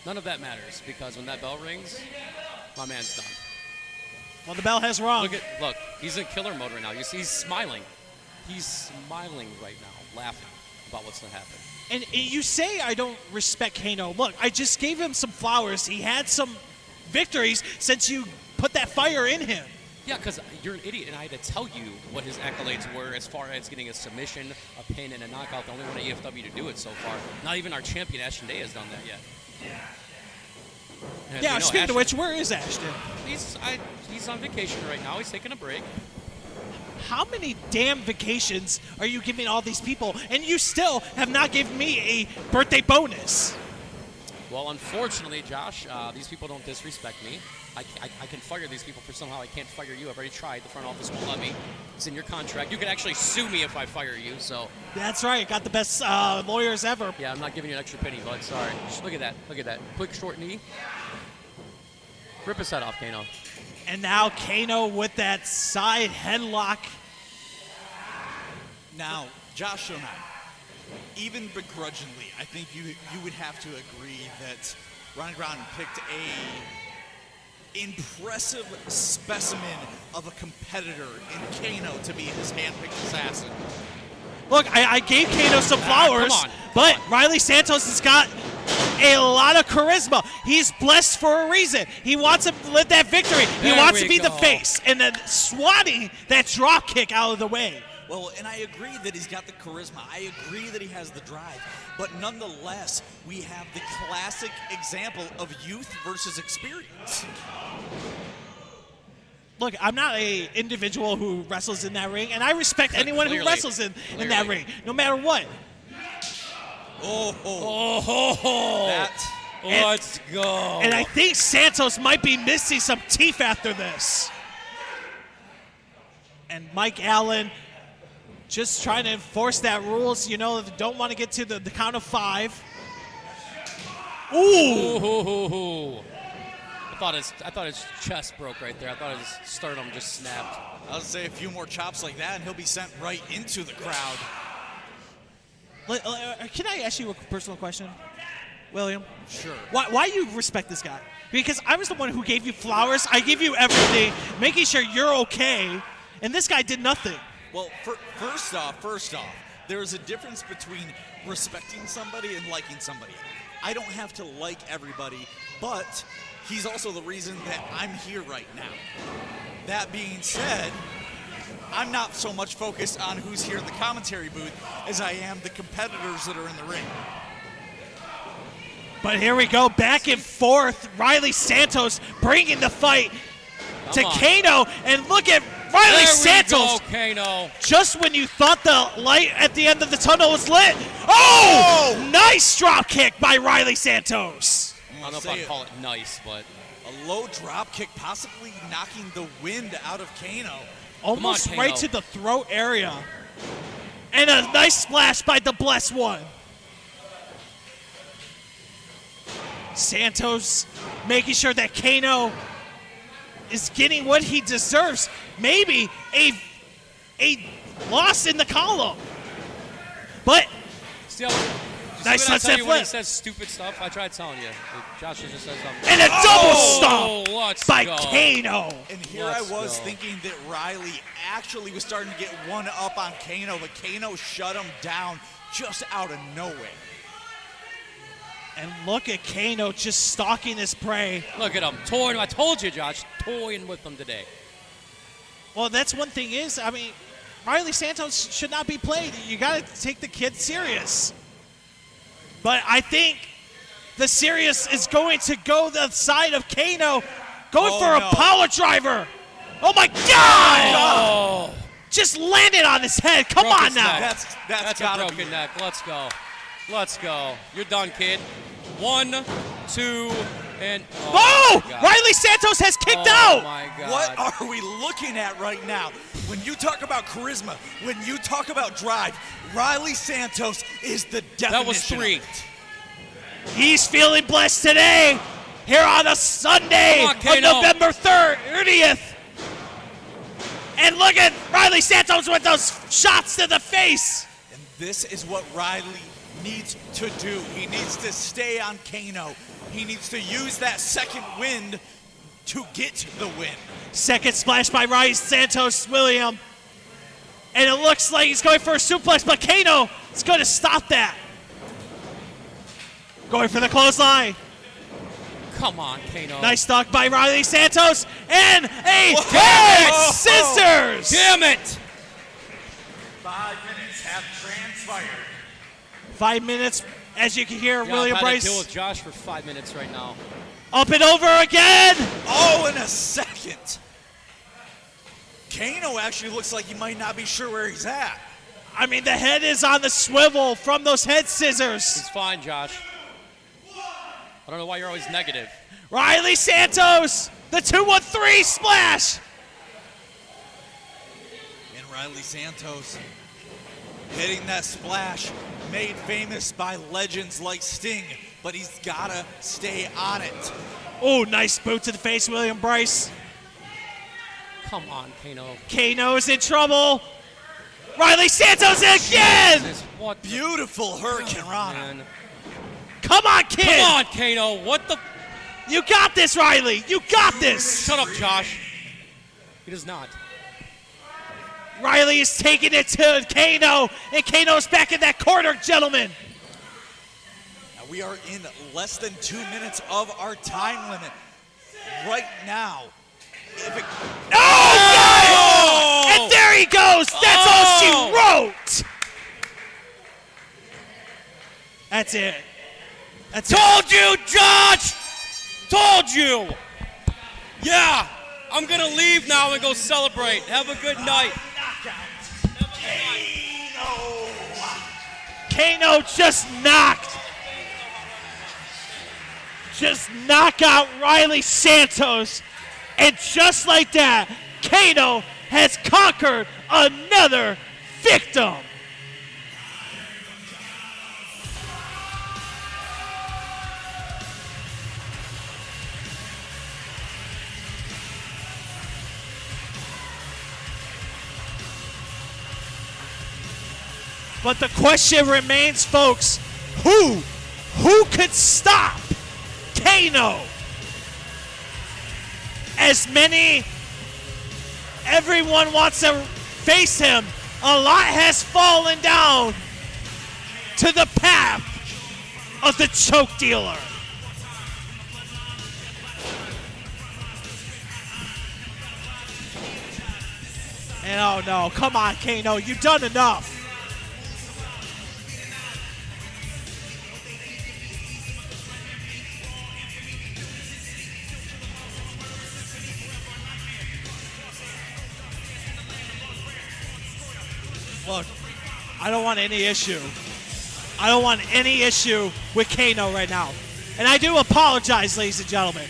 None of that matters because when that bell rings, my man's done. Well, the bell has rung. Look, he's in killer mode right now. You see, he's smiling. He's smiling right now, laughing about what's going to happen. And you say I don't respect Kano. Look, I just gave him some flowers. He had some victories since you put that fire in him. Yeah, because you're an idiot, and I had to tell you what his accolades were as far as getting a submission, a pin, and a knockout. The only one at EFW to do it so far. Not even our champion, Ashton Day, has done that yet. And as Yeah, we know, speaking of Ashton- which, where is Ashton? He's on vacation right now. He's taking a break. How many damn vacations are you giving all these people? And you still have not given me a birthday bonus. Well, unfortunately, Josh, these people don't disrespect me. I can fire these people for somehow I can't fire you. I've already tried. The front office won't let me. It's in your contract. You can actually sue me if I fire you. So That's right. Got the best lawyers ever. yeah, I'm not giving you an extra penny, bud. Sorry. Look at that. Look at that. Quick short knee. Rip his head off, Kano. And now Kano with that side headlock. Now, Josh and I, even begrudgingly, I think you would have to agree that Ronnie Brown picked a impressive specimen of a competitor in Kano to be his handpicked assassin. Look, I gave Kano some flowers, come on. but Riley Santos has got a lot of charisma. He's blessed for a reason. He wants to live that victory. He There wants we to be the go. face and then swatting that drop kick out of the way. Well, and I agree that he's got the charisma. I agree that he has the drive. But nonetheless, we have the classic example of youth versus experience. Look, I'm not a individual who wrestles in that ring, and I respect anyone who Clearly. wrestles in that ring, no matter what. Let's go. And I think Santos might be missing some teeth after this. And Mike Allen just trying to enforce that rules, you know, don't want to get to the count of 5. Ooh! Ooh. I thought his chest broke right there. I thought his sternum just snapped. I would say a few more chops like that, and he'll be sent right into the crowd. Can I ask you a personal question, William? Sure. Why you respect this guy? Because I was the one who gave you flowers. I gave you everything, making sure you're okay, and this guy did nothing. Well, first off, there is a difference between respecting somebody and liking somebody. I don't have to like everybody, but he's also the reason that I'm here right now. That being said, I'm not so much focused on who's here in the commentary booth as I am the competitors that are in the ring. But here we go, back and forth. Riley Santos bringing the fight to Come on. Kano, and look at Riley There Santos. we go, Kano. Just when you thought the light at the end of the tunnel was lit. Oh! Nice drop kick by Riley Santos. I don't know if I'd call it nice, but A low drop kick, possibly knocking the wind out of Kano. Almost Kano. right to the throat area. And a nice splash by the Blessed One. Santos making sure that Kano is getting what he deserves. Maybe a loss in the column. But See how, nice when I tell sunset you when he flip. says stupid stuff, I tried telling you. Josh just said something. And a double stomp let's by go. Kano. And here Let's I was go. thinking that Riley actually was starting to get one up on Kano, but Kano shut him down just out of nowhere. And look at Kano just stalking his prey. Look at him. Toying. I told you, Josh. Toying with them today. Well, that's one thing is, I mean, Riley Santos should not be played. You got to take the kid serious. But I think the serious is going to go the side of Kano, going for a power driver. Oh my God! Oh, Just landed on his head. Come Broke on his now. neck. That's a gotta broken be neck. Let's go. Let's go. You're done, kid. 1, 2, and Oh! my God. Riley Santos has kicked Oh out. my God. What are we looking at right now? When you talk about charisma, when you talk about drive, Riley Santos is the definition. That was 3. of it. He's feeling blessed today here on a Sunday Come on, of Kano. November 30th. And look at Riley Santos with those shots to the face. And this is what Riley needs to do. He needs to stay on Kano. He needs to use that second wind to get the win. Second splash by Riley Santos, William. And it looks like he's going for a suplex, but Kano is going to stop that. Going for the clothesline. Come on, Kano. Nice duck by Riley Santos. And a Whoa. head scissors. Damn it. 5 minutes have transpired. 5 minutes, as you can hear, Yeah, William I've had to deal Bryce with Josh for 5 minutes right now. up and over again. Oh, in a second. Kano actually looks like he might not be sure where he's at. I mean, the head is on the swivel from those head scissors. He's fine, Josh. I don't know why you're always negative. Riley Santos, the 2-1-3 splash. And Riley Santos hitting that splash made famous by legends like Sting, but he's gotta stay on it. Oh, nice boot to the face, William Bryce. Come on, Kano. Kano's in trouble. Riley Santos again. Jesus, what the Beautiful Hurricane Rana. man. Come on, kid. Come on, Kano. What the? You got this, Riley. You got this. Shut up, Josh. He does not. Riley is taking it to Kano, and Kano's back in that corner, gentlemen. Now we are in less than 2 minutes of our time limit. Right now, if it, Oh, and there he goes. That's all she wrote. That's it. That's it. Told you, Josh. Told you. Yeah. I'm gonna leave now and go celebrate. Have a good night. Kano just knock out Riley Santos. And just like that, Kano has conquered another victim. But the question remains, folks, who could stop Kano? Everyone wants to face him. A lot has fallen down to the path of the choke dealer. And oh no, come on, Kano, you've done enough. Look, I don't want any issue. I don't want any issue with Kano right now. And I do apologize, ladies and gentlemen.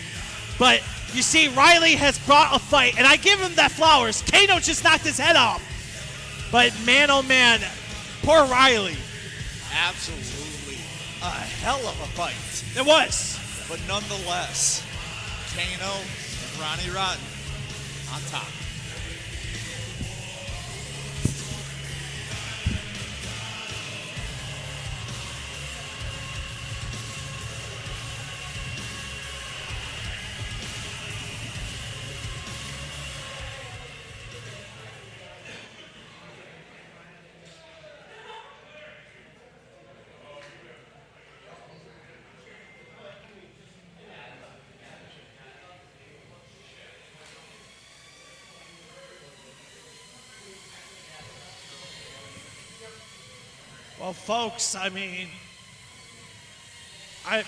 But you see, Riley has brought a fight, and I give him that flowers. Kano just knocked his head off. But man, oh man, poor Riley. absolutely a hell of a fight. It was. But nonetheless, Kano and Ronnie Rotten on top. Well, folks, I mean, I'm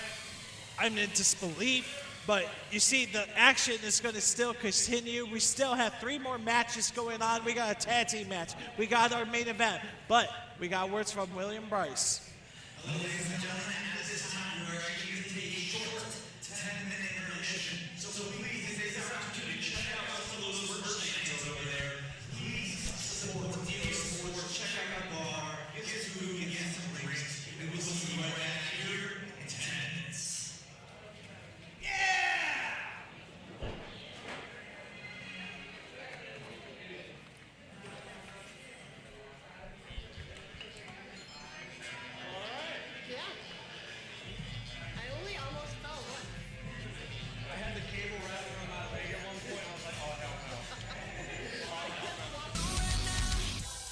in disbelief, but you see, the action is going to still continue. We still have 3 more matches going on. We got a tag team match. We got our main event, but we got words from William Bryce. Ladies and gentlemen, at this time, we're actually going to take a short 10-minute intermission. So please, if there's an opportunity, check out some of those merchandise over there. Please support Dealer Sports. Check out our bar. Get some food, get some drinks. And we'll see you right back here in 10 minutes. I only almost fell once.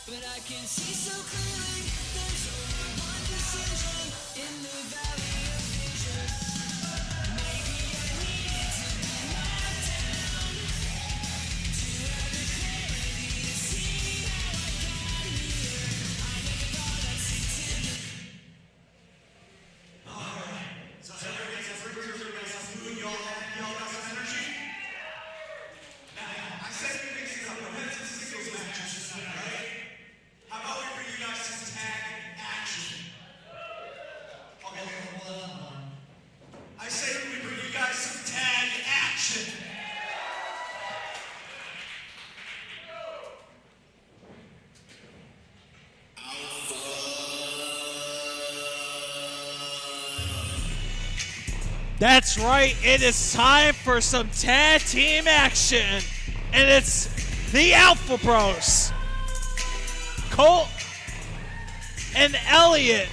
But I can see so clearly there's only one decision in the valley of vision. Maybe I needed to be knocked down to have the clarity to see how I got here. I never thought I'd stick to the So everybody got some food, y'all got some energy? Now, I said we mix it up. We're headed to singles matches tonight, right? How about we bring you guys some tag action? Okay, hold on. I say we bring you guys some tag action. That's right, it is time for some tag team action. And it's the Alpha Bros, Colt and Elliot.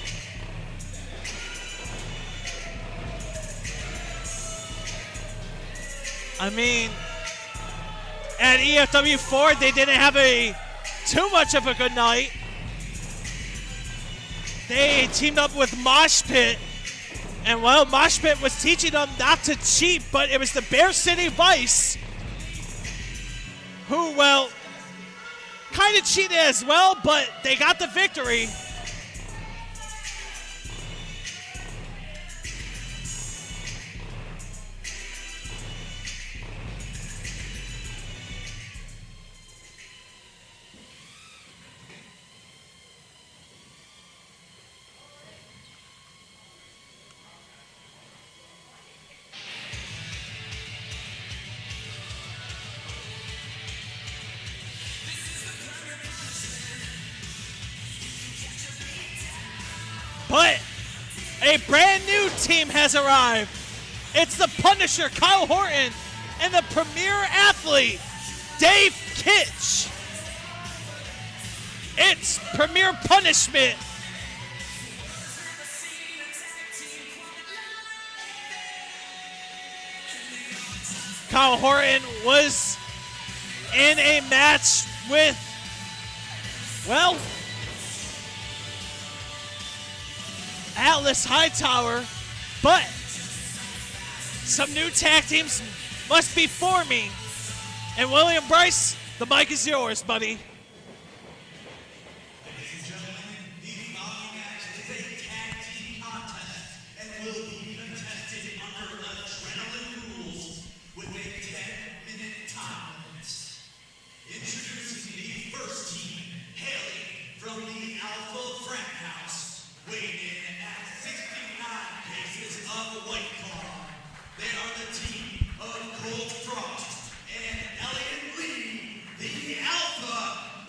I mean, at EFW 4, they didn't have too much of a good night. They teamed up with Mosh Pit. And well, Mosh Pit was teaching them not to cheat, but it was the Bear City Vice who, well, kind of cheated as well, but they got the victory. But a brand new team has arrived. It's the Punisher, Kyle Horton, and the premier athlete, Dave Kitch. It's Premier Punishment. Kyle Horton was in a match with, well, Atlas Hightower, but some new tag teams must be forming. And William Bryce, the mic is yours, buddy. Ladies and gentlemen, the following match is a tag team contest and will be contested under adrenaline rules with a 10-minute time limit. Introducing the first team, hailing from the Alpha Frat House, weighing in at 69 cases of White Claw. They are the team of Colt Frost and Elliot Lee, the Alpha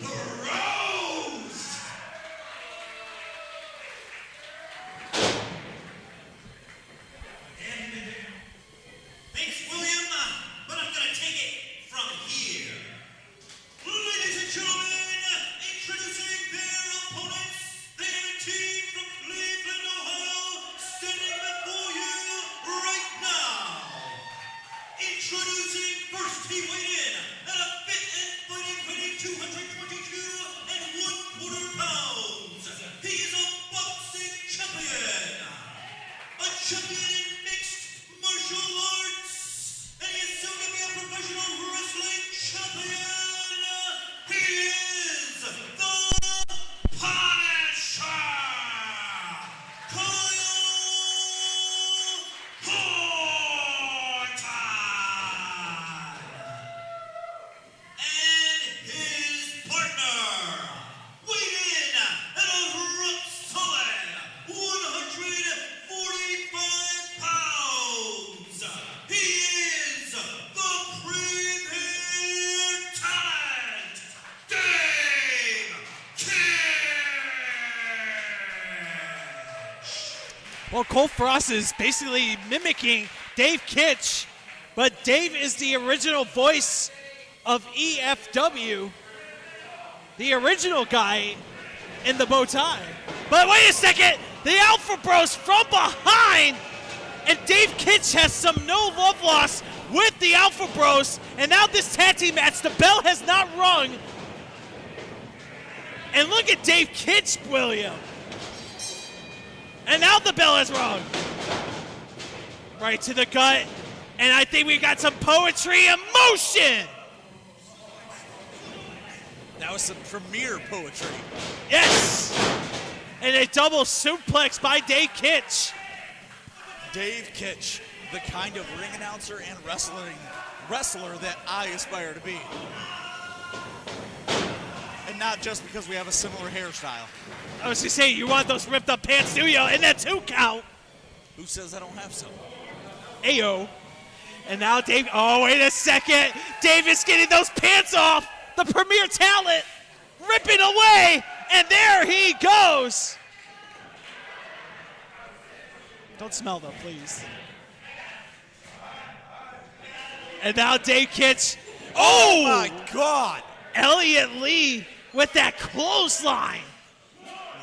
Well, Cole Frost is basically mimicking Dave Kitch, but Dave is the original voice of EFW, the original guy in the bow tie. But wait a second, the Alpha Bros from behind, and Dave Kitch has some no love lost with the Alpha Bros, and now this tag team match, the bell has not rung. And look at Dave Kitch, William. And now the bell has rung. Right to the gut, and I think we got some poetry in motion. That was some premier poetry. Yes! And a double suplex by Dave Kitch. Dave Kitch, the kind of ring announcer and wrestler that I aspire to be. And not just because we have a similar hairstyle. I was gonna say, you want those ripped up pants, do you? And that 2 count. Who says I don't have some? Ayo. And now Dave, oh, wait a second. Dave is getting those pants off. The premier talent ripping away. And there he goes. Don't smell though, please. And now Dave Kitch. Oh my God. Elliot Lee with that clothesline.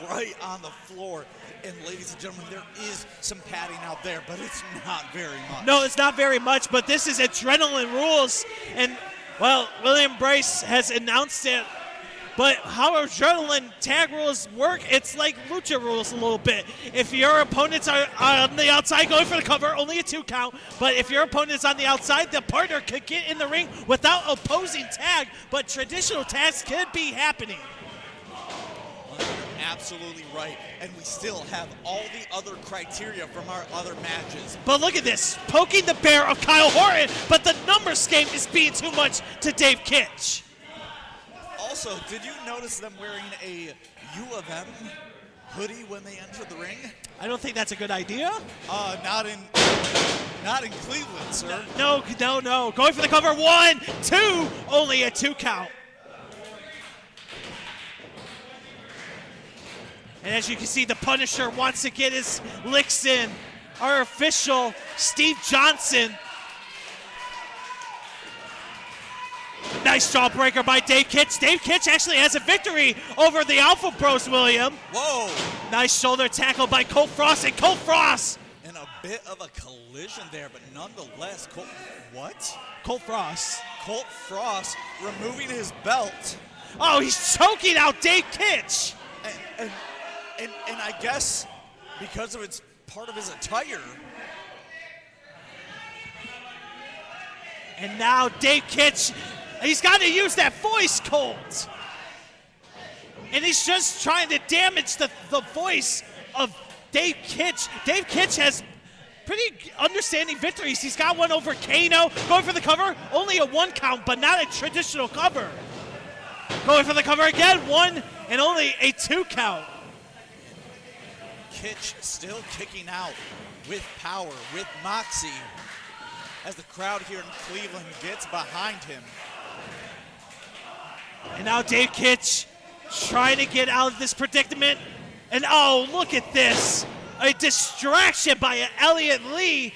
Right on the floor. And ladies and gentlemen, there is some padding out there, but it's not very much. No, it's not very much, but this is Adrenaline Rules. And, well, William Bryce has announced it. But how Adrenaline tag rules work, it's like lucha rules a little bit. If your opponents are on the outside going for the cover, only a 2 count. But if your opponent is on the outside, the partner could get in the ring without opposing tag. But traditional tags could be happening. Absolutely right, and we still have all the other criteria from our other matches. But look at this, poking the bear of Kyle Horton, but the numbers game is being too much to Dave Kitch. Also, did you notice them wearing a U of M hoodie when they entered the ring? I don't think that's a good idea. Not in Cleveland, sir. No. Going for the cover, 1, 2, only a 2 count. And as you can see, the Punisher wants to get his licks in. Our official, Steve Johnson. Nice jawbreaker by Dave Kitch. Dave Kitch actually has a victory over the Alpha Bros, William. Whoa. Nice shoulder tackle by Colt Frost, and Colt Frost. And a bit of a collision there, but nonetheless, what? Colt Frost. Colt Frost removing his belt. Oh, he's choking out Dave Kitch. And I guess because of it's part of his attire. And now Dave Kitch, he's got to use that voice, Colt. And he's just trying to damage the voice of Dave Kitch. Dave Kitch has pretty understanding victories. He's got one over Kano, going for the cover, only a 1 count, but not a traditional cover. Going for the cover again, 1 and only a 2 count. Kitch still kicking out with power, with moxie, as the crowd here in Cleveland gets behind him. And now Dave Kitch trying to get out of this predicament. And oh, look at this. A distraction by Elliot Lee.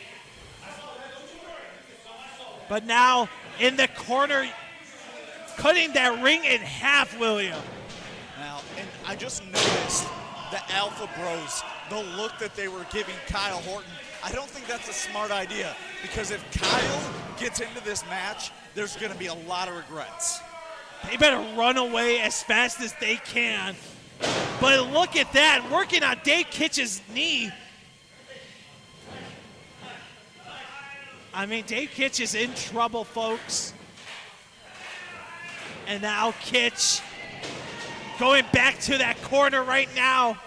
But now in the corner, cutting that ring in half, William. Now, and I just noticed the Alpha Bros, the look that they were giving Kyle Horton. I don't think that's a smart idea, because if Kyle gets into this match, there's going to be a lot of regrets. They better run away as fast as they can. But look at that, working on Dave Kitch's knee. I mean, Dave Kitch is in trouble, folks. And now Kitch going back to that corner right now.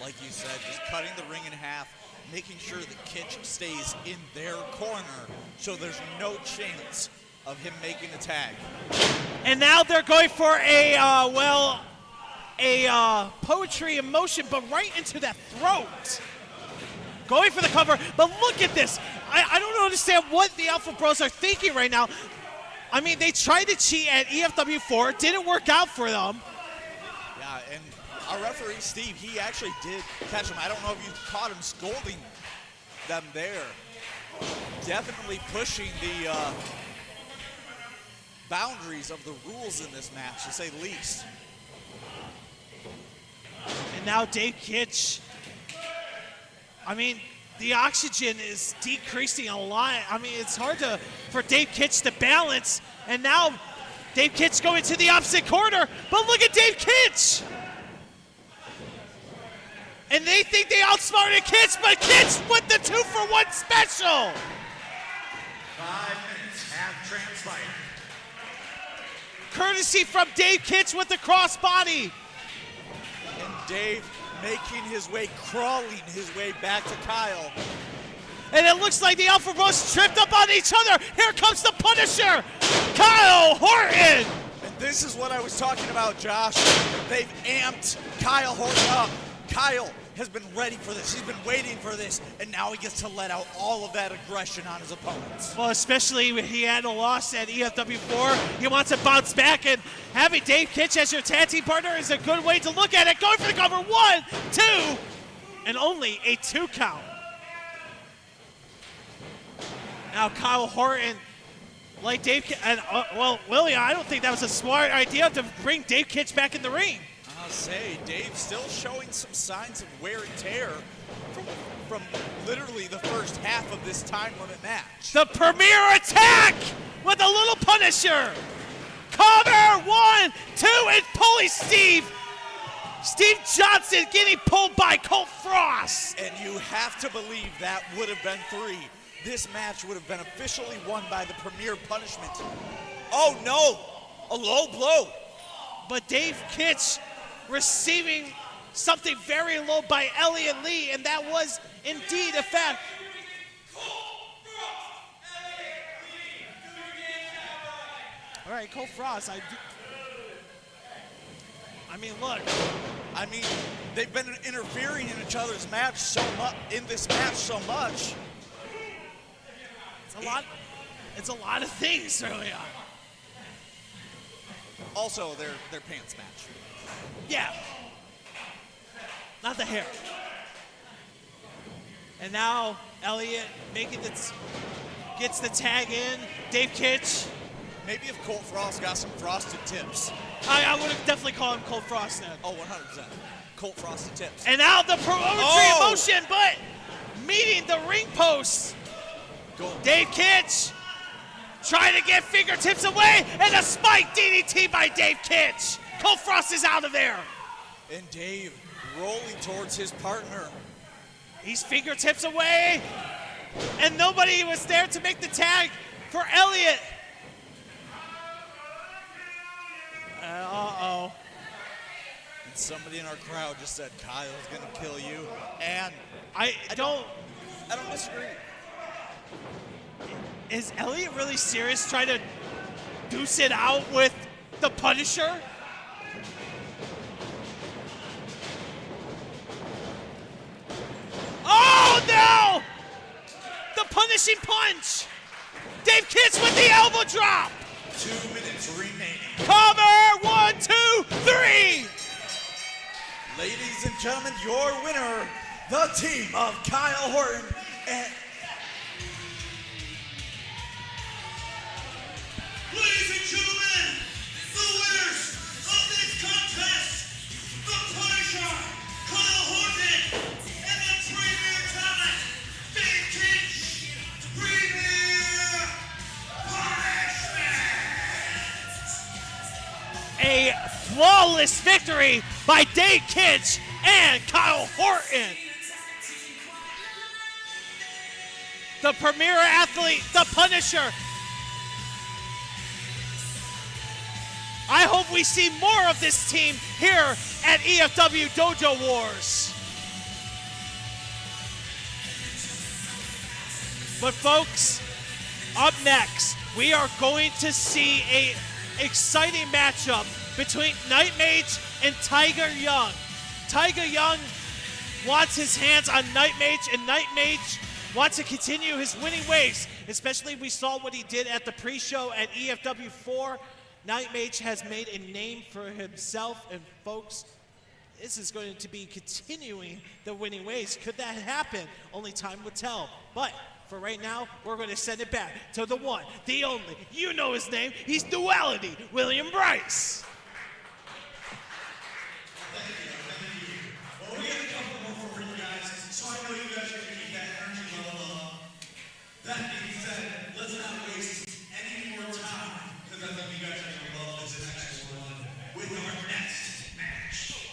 Like you said, just cutting the ring in half, making sure that Kitch stays in their corner so there's no chance of him making a tag. And now they're going for a poetry in motion, but right into that throat. Going for the cover, but look at this. I don't understand what the Alpha Bros are thinking right now. I mean, they tried to cheat at EFW4, didn't work out for them. Yeah, and our referee, Steve, he actually did catch him. I don't know if you caught him scolding them there. Definitely pushing the boundaries of the rules in this match, to say the least. And now Dave Kitch, I mean, the oxygen is decreasing a lot. I mean, it's hard for Dave Kitch to balance. And now Dave Kitch going to the opposite corner, but look at Dave Kitch. And they think they outsmarted Kitch, but Kitch with the 2-for-1 special. 5 minutes have transpired. Courtesy from Dave Kitch with the crossbody. And Dave making his way, crawling his way back to Kyle. And it looks like the Alpha Bros tripped up on each other. Here comes the Punisher, Kyle Horton. And this is what I was talking about, Josh. They've amped Kyle Horton up. Kyle has been ready for this. He's been waiting for this, and now he gets to let out all of that aggression on his opponents. Well, especially when he had a loss at EFW 4. He wants to bounce back, and having Dave Kitch as your tag team partner is a good way to look at it. Going for the cover, 1, 2, and only a 2 count. Now Kyle Horton, like Dave Kitch, and well, Willie, I don't think that was a smart idea to bring Dave Kitch back in the ring. I'll say, Dave's still showing some signs of wear and tear from literally the first half of this time limit match. The premier attack with a little Punisher. Cover, 1, 2, and pulley Steve. Steve Johnson getting pulled by Colt Frost. And you have to believe that would have been 3. This match would have been officially won by the premier punishment. Oh no, a low blow. But Dave Kitch receiving something very low by Elliott Lee, and that was indeed a fact. All right, Colt Frost, I mean, look. I mean, they've been interfering in each other's match so much, so much. It's a lot of things early on. Also, their pants match. Yeah. Not the hair. And now Elliott gets the tag in. Dave Kitch. Maybe if Colt Frost got some frosted tips. I would have definitely called him Colt Frost then. Oh, 100%. Colt frosted tips. And now the promotory in motion, but meeting the ring post. Dave Kitch trying to get fingertips away, and a spike DDT by Dave Kitch. Colt Frost is out of there. And Dave rolling towards his partner. He's fingertips away, and nobody was there to make the tag for Elliott. Uh-oh. And somebody in our crowd just said, Kyle's gonna kill you. And I don't disagree. Is Elliott really serious trying to deuce it out with the Punisher? Oh no! The punishing punch! Dave Kitch with the elbow drop! 2 minutes remaining. Cover, 1, 2, 3! Ladies and gentlemen, your winner, the team of Kyle Horton and Ladies and gentlemen, the winners of this contest, the Punisher, Kyle Horton, and the Premier Talent, Dave Kitch, Premier Punishment! A flawless victory by Dave Kitch and Kyle Horton. The premier athlete, the Punisher. I hope we see more of this team here at EFW Dojo Wars. But folks, up next, we are going to see a exciting matchup between Night Mage and Tiger Young. Tiger Young wants his hands on Night Mage, and Night Mage wants to continue his winning ways. Especially we saw what he did at the pre-show at EFW 4. Night Mage has made a name for himself, and folks, this is going to be continuing the winning ways. Could that happen? Only time will tell. But for right now, we're going to send it back to the one, the only. You know his name. He's Duality, William Bryce. Well, we got a couple more for you guys, so I know you guys are going to keep that energy level up. That being said, let's not waste any more time, because I think you guys are going to love this next one with our next match.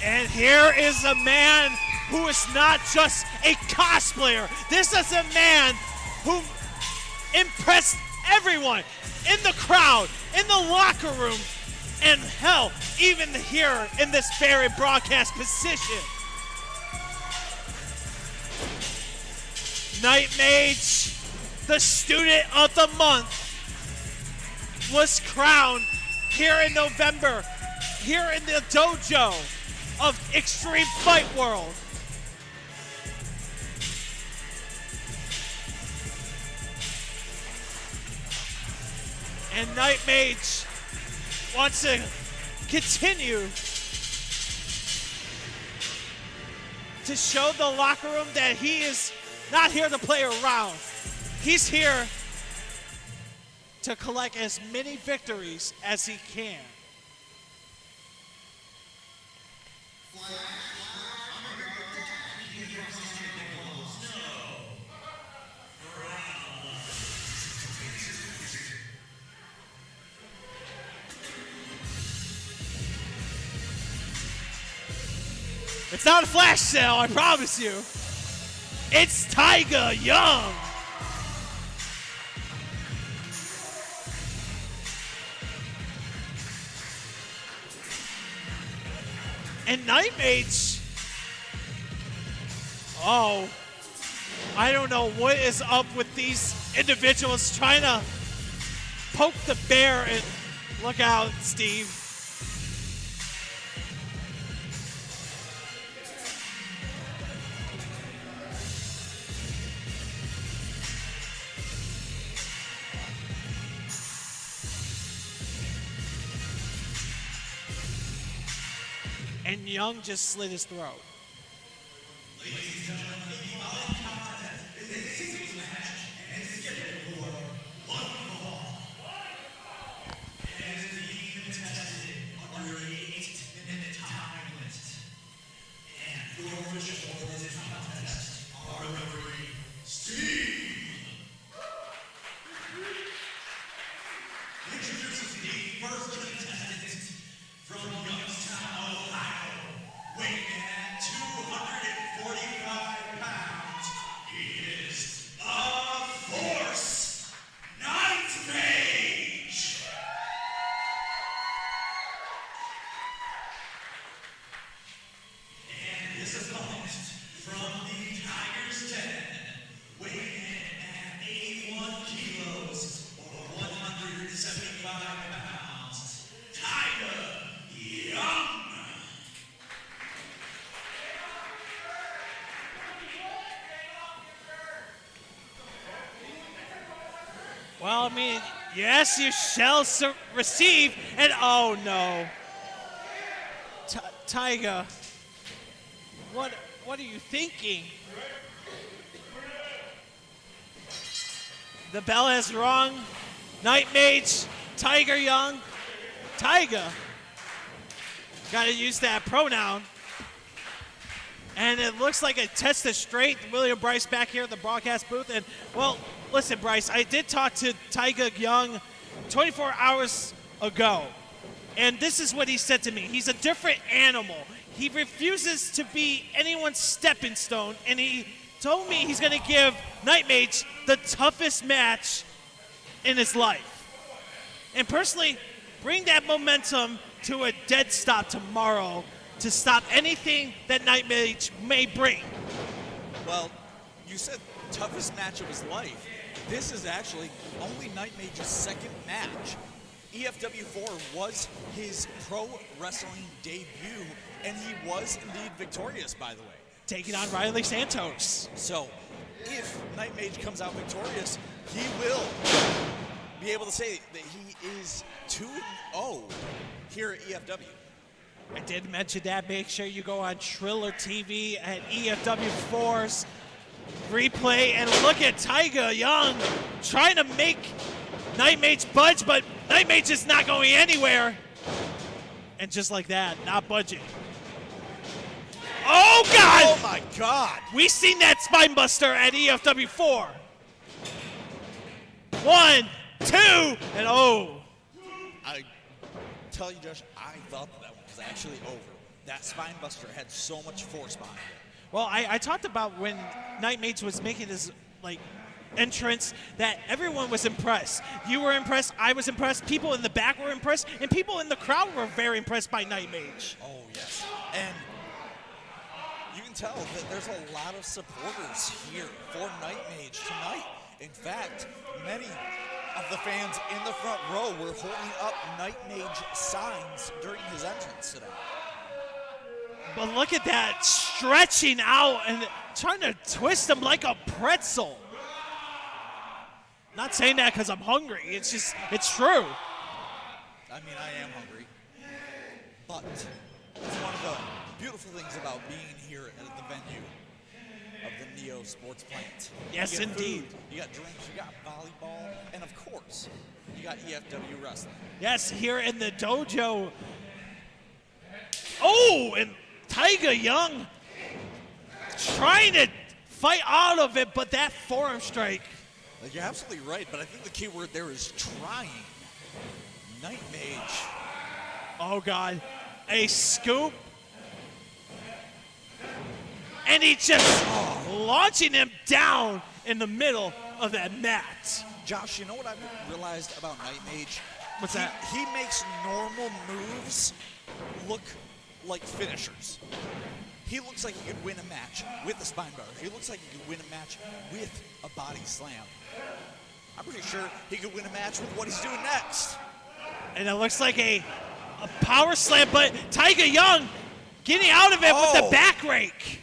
And here is a man who is not just a cosplayer. This is a man who impressed everyone in the crowd, in the locker room, and hell, even here in this very broadcast position. Night Mage, the student of the month, was crowned here in November, here in the dojo of Extreme Fight World. And Night Mage wants to continue to show the locker room that he is not here to play around. He's here to collect as many victories as he can. It's not a flash sale, I promise you. It's Tiger Young. And Night Mage, oh, I don't know what is up with these individuals trying to poke the bear, and look out, Steve. And Young just slit his throat. Ladies and gentlemen, the following contest is a singles match and is scheduled for one fall. And it is being contested under an 8-minute time limit. And your official for this contest are referee Steve. Introducing the first contestant from Youngstown, Ohio, weighing in at 245 pounds. He is a force, Night Mage. And his opponent from the Tiger's Den, weighing in at 81 kilos or 175 pounds, Tiger Young. Well, I mean, yes, you shall receive, and oh no. Tiger, what are you thinking? The bell has rung. Night Mage, Tiger Young, Tiger. Gotta use that pronoun. And it looks like a test of strength. William Bryce back here at the broadcast booth. And, well, listen, Bryce, I did talk to Tiger Young 24 hours ago. And this is what he said to me. He's a different animal. He refuses to be anyone's stepping stone. And he told me he's going to give Night Mage the toughest match in his life. And personally, bring that momentum to a dead stop tomorrow to stop anything that Night Mage may bring. Well, you said toughest match of his life. This is actually only Night Mage's second match. EFW4 was his pro wrestling debut, and he was indeed victorious, by the way. Taking on Riley Santos. So, if Night Mage comes out victorious, he will be able to say that he is 2-0 here at EFW. I did mention that. Make sure you go on Triller TV at EFW4's replay and look at Taiga Young trying to make Night Mage budge, but Night Mage is not going anywhere. And just like that, not budging. Oh, God! Oh, my God. We seen that spine buster at EFW4. 1, 2, and oh. I tell you, Josh, I thought that one was actually over. That spine buster had so much force behind it. Well, I talked about when Night Mage was making his entrance that everyone was impressed. You were impressed, I was impressed, people in the back were impressed, and people in the crowd were very impressed by Night Mage. Oh, yes. And you can tell that there's a lot of supporters here for Night Mage tonight. In fact, many of the fans in the front row were holding up Night Mage signs during his entrance today. But look at that, stretching out and trying to twist him like a pretzel. Not saying that because I'm hungry. It's just, it's true. I mean, I am hungry. But it's one of the beautiful things about being here at the venue of the Neo Sports Plant. Yes, You get indeed. food, you got drinks, you got volleyball, and of course, you got EFW wrestling. Yes, here in the dojo. Oh, and Taiga Young trying to fight out of it, but that forearm strike. You're absolutely right, but I think the key word there is trying. Night Mage. Oh, God. A scoop. And he just launching him down in the middle of that mat. Josh, you know what I've realized about Night Mage? What's that? He makes normal moves look like finishers. He looks like he could win a match with a spine bar. He looks like he could win a match with a body slam. I'm pretty sure he could win a match with what he's doing next. And it looks like a power slam, but Taiga Young getting out of it with the back rake.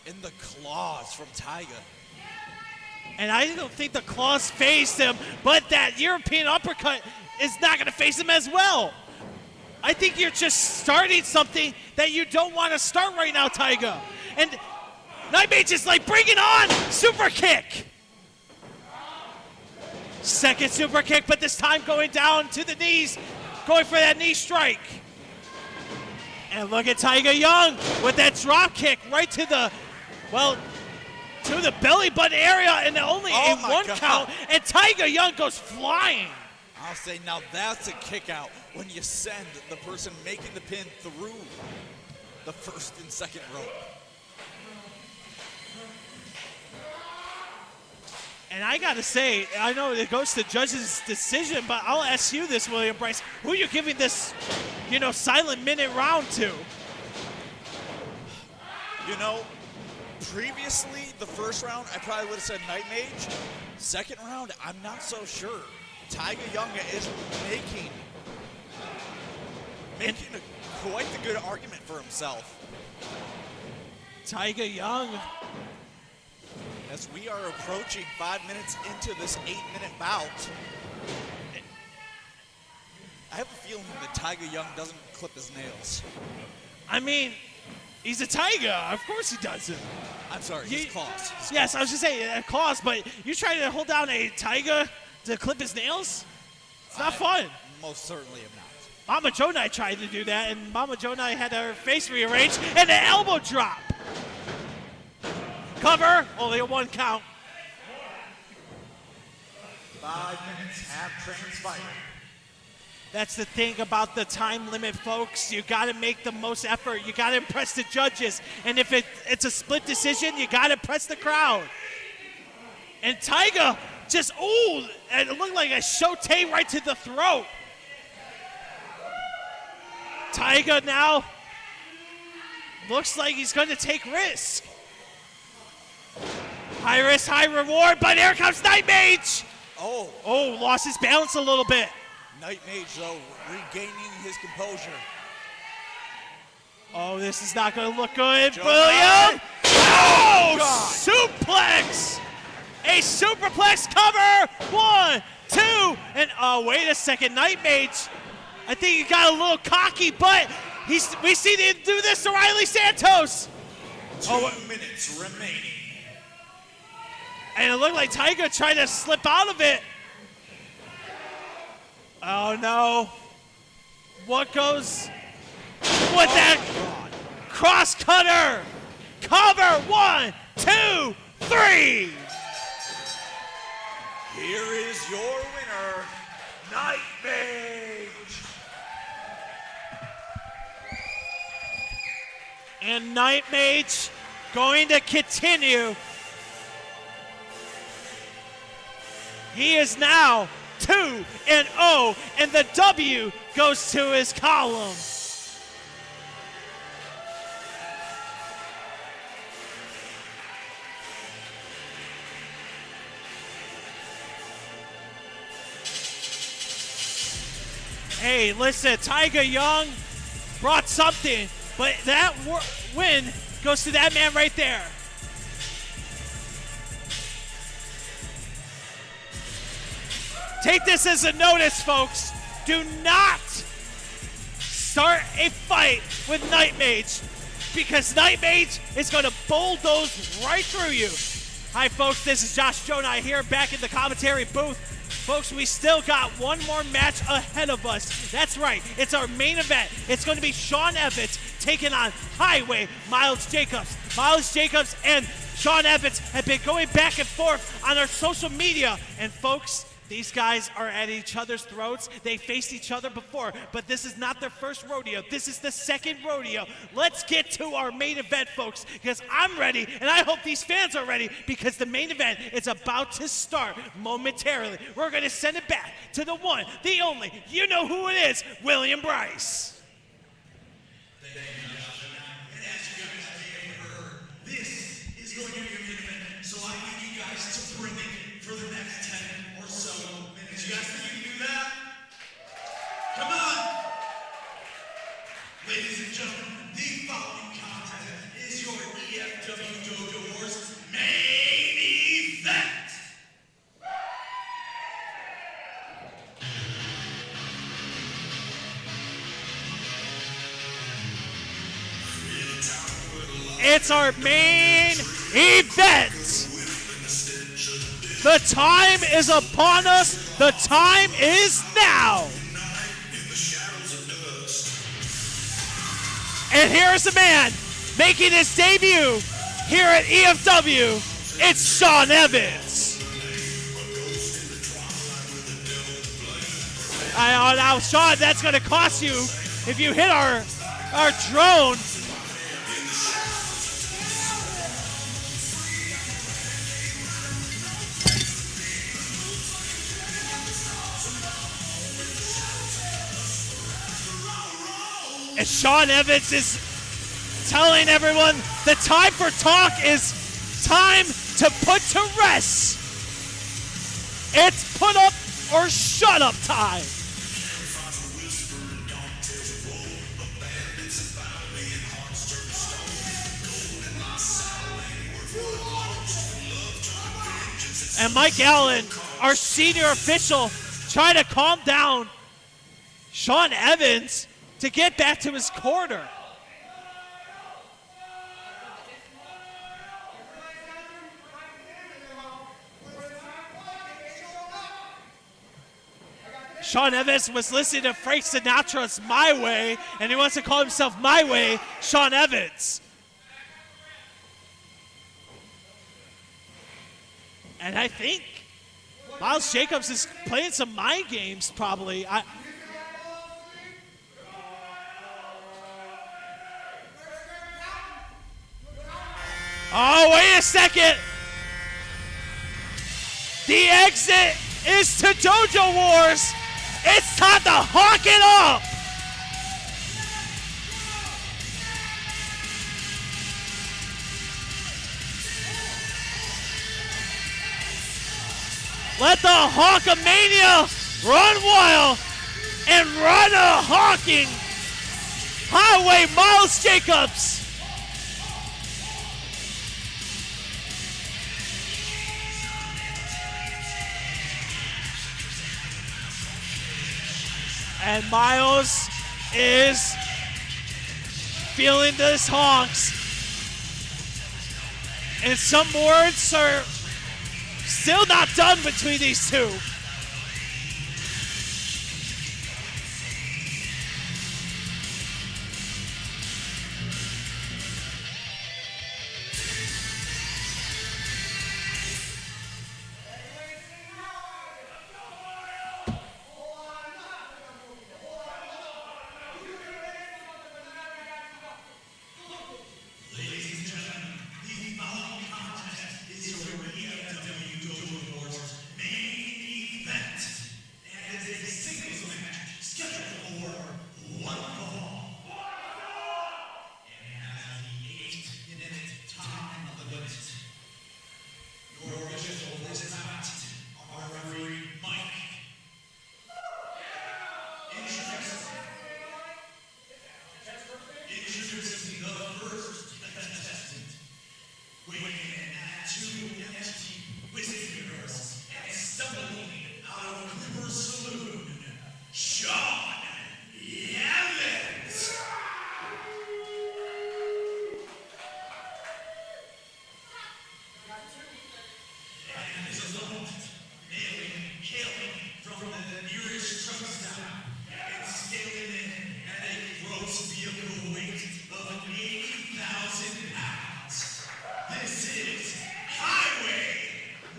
In the claws from Taiga. And I don't think the claws phased him, but that European uppercut is not going to face him as well. I think you're just starting something that you don't want to start right now, Taiga. And Night Mage is like, bring it on! Super kick! Second super kick, but this time going down to the knees, going for that knee strike. And look at Taiga Young with that drop kick right to the, well, to the belly button area, and only a one count, and Taiga Young goes flying. I'll say now that's a kick out when you send the person making the pin through the first and second rope. And I gotta say, I know it goes to judge's decision, but I'll ask you this, William Bryce. Who are you giving this, silent minute round to? You know, previously, the first round, I probably would have said Night Mage. Second round, I'm not so sure. Taiga Young is making quite the good argument for himself. Taiga Young. As we are approaching 5 minutes into this 8-minute bout, I have a feeling that Taiga Young doesn't clip his nails. I mean, he's a Taiga. Of course he doesn't. I'm sorry, his claws. Yes, I was just saying claws, but you trying to hold down a Taiga to clip his nails? It's not fun. Most certainly am not. Mama Jonai tried to do that, and Mama Jonai had her face rearranged, and an elbow drop. Cover, only a one count. 5 minutes have transpired. That's the thing about the time limit, folks. You got to make the most effort. You got to impress the judges. And if it's a split decision, you got to impress the crowd. And Taiga just, and it looked like a shote right to the throat. Taiga now Looks like he's going to take risk. High risk, high reward, but here comes Night Mage. Oh, Lost his balance a little bit. Night Mage, though, regaining his composure. Oh, this is not going to look good. Joe William! Knight. Oh, God. suplex! A superplex cover! 1, 2, and wait a second. Night Mage, I think he got a little cocky, but we see him do this to Riley Santos. 2 minutes remaining. And it looked like Tiger tried to slip out of it. Oh no. What goes with that cross cutter? Cover, 1, 2, 3. Here is your winner, Night Mage. And Night Mage going to continue. He is now 2-0, and the W goes to his column. Hey, listen, Tiger Young brought something, but that win goes to that man right there. Take this as a notice, folks. Do not start a fight with Night Mage, because Night Mage is going to bulldoze right through you. Hi, folks. This is Josh Jonai here, back in the commentary booth. Folks, we still got one more match ahead of us. That's right. It's our main event. It's going to be Sean Evans taking on Highway Miles Jacobs. Miles Jacobs and Sean Evans have been going back and forth on our social media. And, folks, these guys are at each other's throats. They faced each other before, but this is not their first rodeo. This is the second rodeo. Let's get to our main event, folks, because I'm ready, and I hope these fans are ready, because the main event is about to start momentarily. We're going to send it back to the one, the only, you know who it is, William Bryce. And as you guys may have heard, this is going to be your main event, so I need you guys to bring it for the next 10 or so minutes. You guys think you can do that? Come on! Ladies and gentlemen, the following contest is your EFW Dojo Wars main event! It's our main event. The time is upon us. The time is now. And here's the man making his debut here at EFW. It's Sean Evans. Now, Sean, that's going to cost you if you hit our drone. And Sean Evans is telling everyone the time for talk is time to put to rest. It's put up or shut up time. And Mike Allen, our senior official, trying to calm down Sean Evans to get back to his corner. Sean Evans was listening to Frank Sinatra's My Way, and he wants to call himself My Way Sean Evans. And I think Miles Jacobs is playing some mind games, probably. Oh, wait a second. The exit is to Dojo Wars. It's time to hawk it up. Let the Honkamania run wild and run a honking highway Miles Jacobs. And Miles is feeling this honks. And some words are still not done between these two. Ladies and gentlemen, the following contest is for EFW Dojo Wars main event. And it is a singles match scheduled for one fall. And has the 8-minute time limit. Your official is about our referee, Mike. Introducing the first contestant, weighing in at 2 empty whiskey girls and stumbling out of Cooper's Saloon, Sean Evans. And his opponent, hailing from the nearest truck stop and scaling in at a gross vehicle weight of 80,000 pounds. This is Highway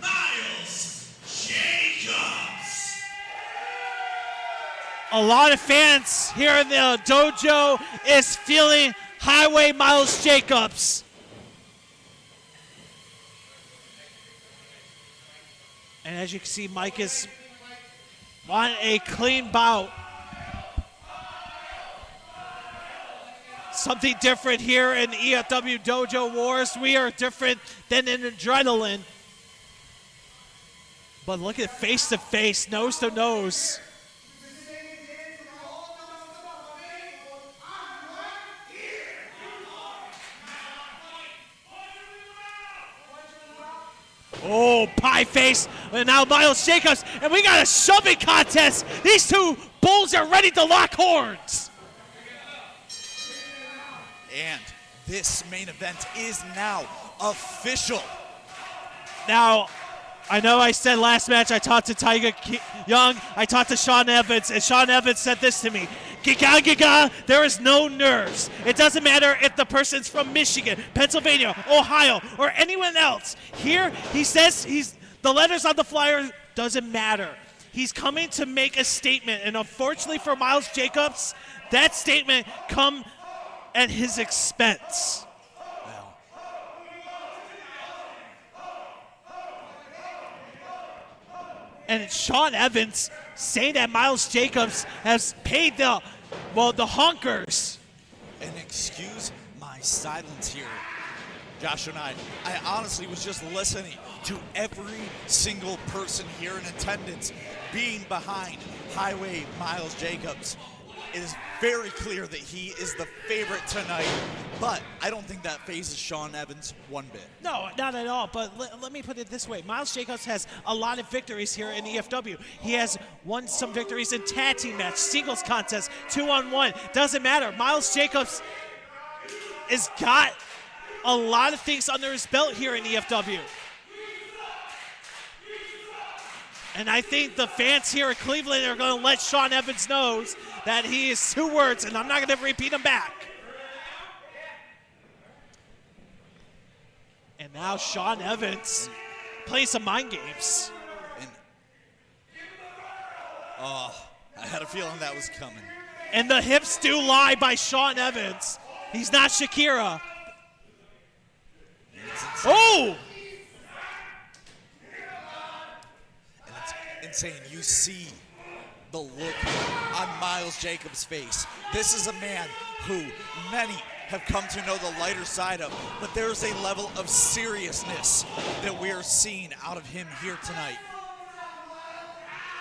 Miles Jacobs. A lot of fans here in the dojo is feeling Highway Miles Jacobs. And as you can see, Mike is on a clean bout. Something different here in EFW Dojo Wars. We are different than in Adrenaline. But look at face to face, nose to nose. Oh, pie face. And now Miles Jacobs. And we got a shoving contest. These two bulls are ready to lock horns. And this main event is now official. Now, I know I said last match I talked to Tiger Young, I talked to Sean Evans, and Sean Evans said this to me. Giga, giga, there is no nerves. It doesn't matter if the person's from Michigan, Pennsylvania, Ohio, or anyone else. Here, he says the letters on the flyer doesn't matter. He's coming to make a statement, and unfortunately for Miles Jacobs, that statement come at his expense. And it's Sean Evans saying that Miles Jacobs has paid the honkers. And excuse my silence here, Josh and I honestly was just listening to every single person here in attendance being behind Highway Miles Jacobs. It is very clear that he is the favorite tonight, but I don't think that phases Sean Evans one bit. No, not at all. But let me put it this way. Miles Jacobs has a lot of victories here in EFW. He has won some victories in tag team match, singles contest, 2-on-1. Doesn't matter. Miles Jacobs has got a lot of things under his belt here in EFW. And I think the fans here at Cleveland are going to let Sean Evans know that he is two words, and I'm not going to repeat them back. And now Sean Evans plays some mind games. And, I had a feeling that was coming. And the hips do lie by Sean Evans. He's not Shakira. Oh! And it's insane. You see the look on Miles Jacobs' face. This is a man who many have come to know the lighter side of, but there's a level of seriousness that we are seeing out of him here tonight.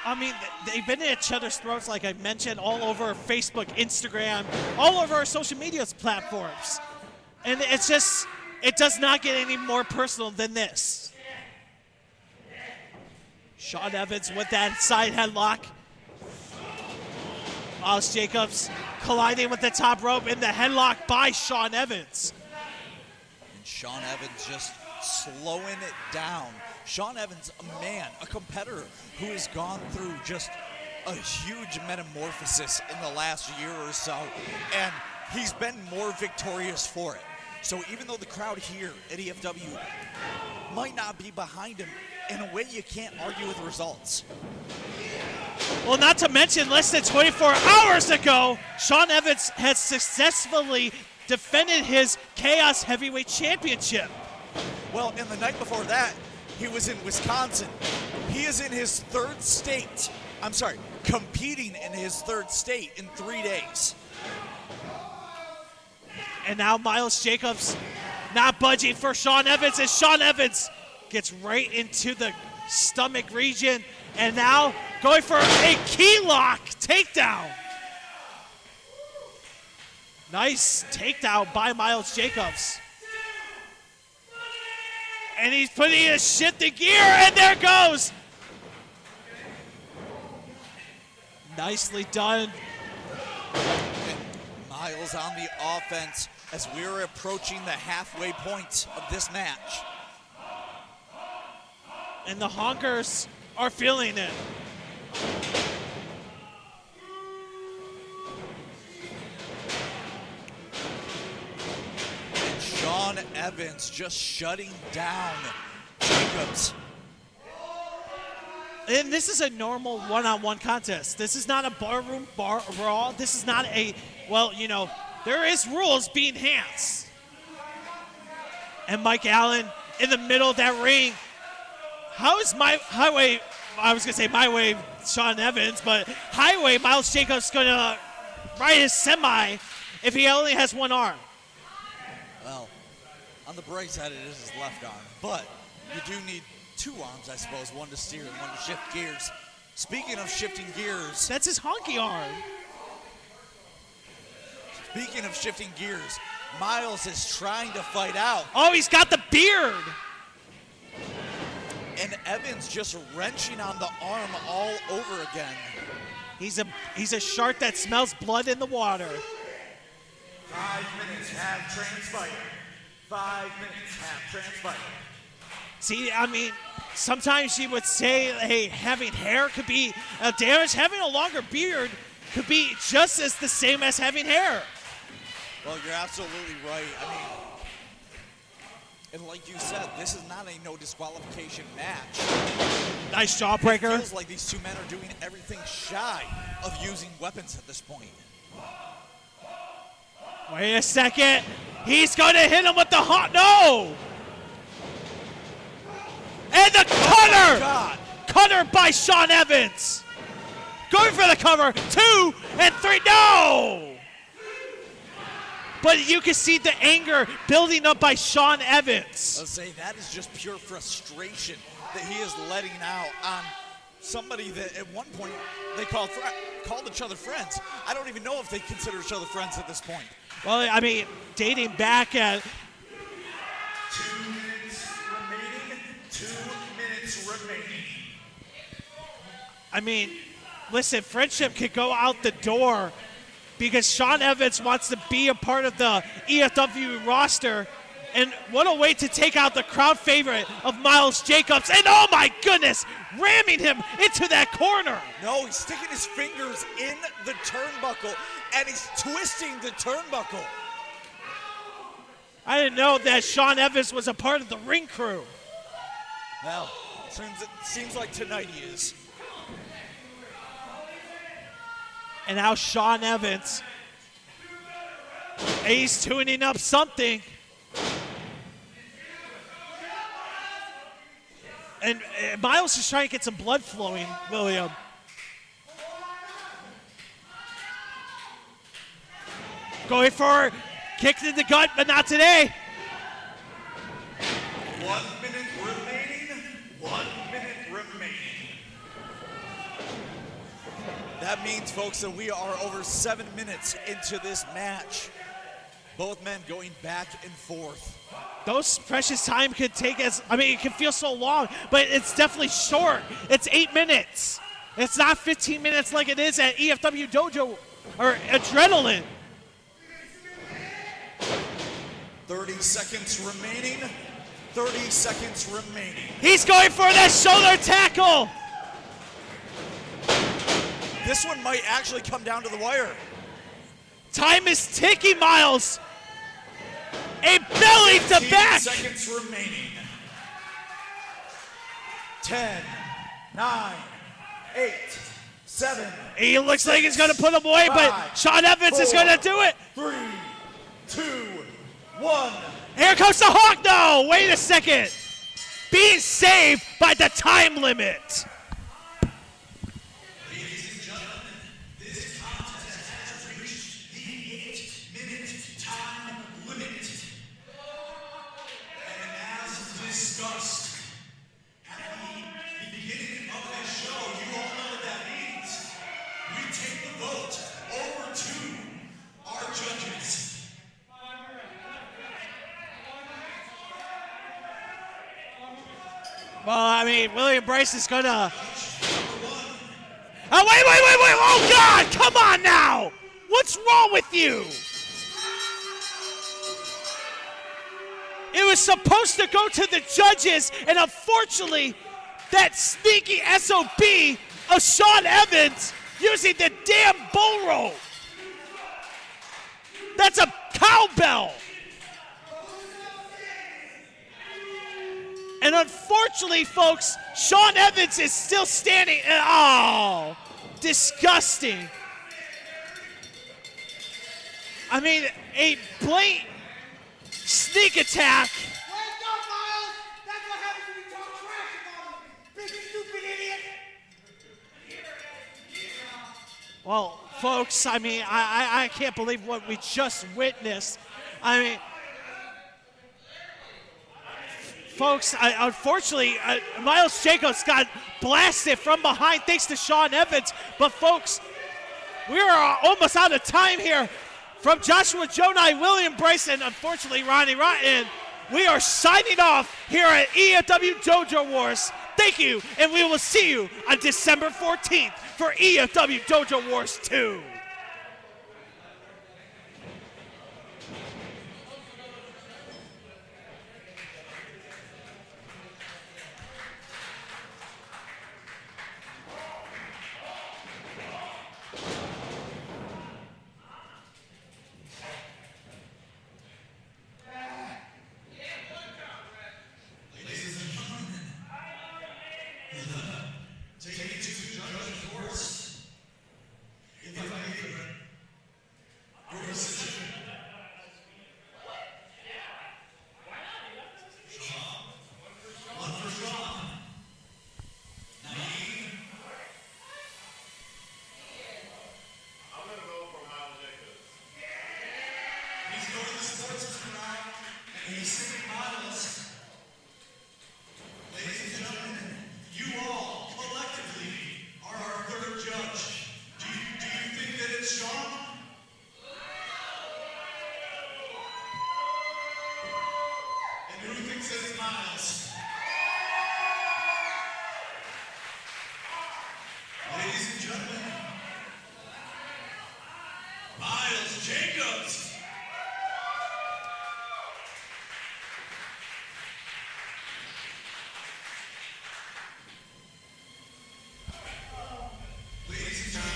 I mean, they've been at each other's throats, like I mentioned, all over Facebook, Instagram, all over our social media platforms. And it's just, it does not get any more personal than this. Sean Evans with that side headlock. Miles Jacobs colliding with the top rope in the headlock by Sean Evans. And Sean Evans just slowing it down. Sean Evans, a man, a competitor who has gone through just a huge metamorphosis in the last year or so, and he's been more victorious for it. So even though the crowd here at EFW might not be behind him, in a way you can't argue with results. Well, not to mention, less than 24 hours ago, Sean Evans has successfully defended his Chaos Heavyweight Championship. Well, and the night before that, he was in Wisconsin. He is in his third state. I'm sorry, competing in his third state in 3 days. And now Miles Jacobs not budging for Sean Evans, as Sean Evans gets right into the stomach region, and now going for a key lock takedown. Nice takedown by Miles Jacobs. And he's putting his shit to gear, and there goes. Nicely done. And Miles on the offense as we're approaching the halfway point of this match. And the honkers are feeling it. And Sean Evans just shutting down Jacobs. And this is a normal one-on-one contest. This is not a barroom brawl. This is not a, well, you know, there is rules being enhanced. And Mike Allen in the middle of that ring. How is my highway, I was going to say my way, Sean Evans, but highway, Miles Jacobs going to ride his semi if he only has one arm? Well, on the bright side, it is his left arm, but you do need two arms, I suppose, one to steer and one to shift gears. Speaking of shifting gears, That's his honky arm. speaking of shifting gears, Miles is trying to fight out, Oh, he's got the beard. and Evans just wrenching on the arm all over again. He's a shark that smells blood in the water. 5 minutes have transpired. 5 minutes have transpired. See, I mean, sometimes you would say, hey, having hair could be a damage. Having a longer beard could be just as the same as having hair. Well, you're absolutely right. I mean, and like you said, this is not a no disqualification match. Nice It jawbreaker. feels like these two men are doing everything shy of using weapons at this point. Wait a second. He's going to hit him with the hot. No! And the cutter! God. Cutter by Sean Evans. Going for the cover. 2 and 3. No! But you can see the anger building up by Sean Evans. Let's say that is just pure frustration that he is letting out on somebody that at one point they called each other friends. I don't even know if they consider each other friends at this point. Well, I mean, dating back at 2 minutes remaining. 2 minutes remaining. I mean, listen, friendship could go out the door because Sean Evans wants to be a part of the EFW roster. And what a way to take out the crowd favorite of Miles Jacobs. And oh my goodness, ramming him into that corner. No, he's sticking his fingers in the turnbuckle and he's twisting the turnbuckle. I didn't know that Sean Evans was a part of the ring crew. Well, it seems like tonight he is. And now Sean Evans, he's tuning up something. And Miles is trying to get some blood flowing, William. Going for kick in the gut, but not today. 1 minute remaining. 1 minute remaining. That means, folks, that we are over 7 minutes into this match. Both men going back and forth. Those precious time could take it can feel so long, but it's definitely short. It's 8 minutes. It's not 15 minutes like it is at EFW Dojo or Adrenaline. 30 seconds remaining. 30 seconds remaining. He's going for that shoulder tackle. This one might actually come down to the wire. Time is ticking, Miles. A belly to 15 back. seconds remaining. 10, 9, 8, 7. He looks like he's going to put him away, but Sean Evans is going to do it. 3, 2, 1. Here comes the Hawk. No, wait a second. Being saved by the time limit. Ladies and gentlemen, this contest has reached the 8-minute time limit. And as discussed at the beginning of this show, you all know what that means. We take the vote over to our judges. Well, William Bryce is going to... Oh, wait. Oh, God, come on now. What's wrong with you? It was supposed to go to the judges, and unfortunately, that sneaky SOB of Sean Evans using the damn bull rope. That's a cowbell. And unfortunately, folks, Sean Evans is still standing. Oh, disgusting. A blatant sneak attack. Let's go, Miles! That's what happens when you talk trash about him, big stupid idiot! Well, folks, I can't believe what we just witnessed. Folks, unfortunately, Miles Jacobs got blasted from behind thanks to Sean Evans. But, folks, we are almost out of time here. From Joshua Jonai, William Bryce, and unfortunately, Ronnie Rotten, we are signing off here at EFW Dojo Wars. Thank you, and we will see you on December 14th for EFW Dojo Wars 2. Take it to Judge Force. If I may, your decision. Sean. One for Sean. Naeem. I'm going to go for Miles Jacobs. He's going to the sportsman round, and he's sitting Miles. Ladies and gentlemen, you all collectively are our third judge. Do you think that it's Sean? And who thinks that it's Miles? Ladies and gentlemen, Miles Jacobs. Ladies and gentlemen.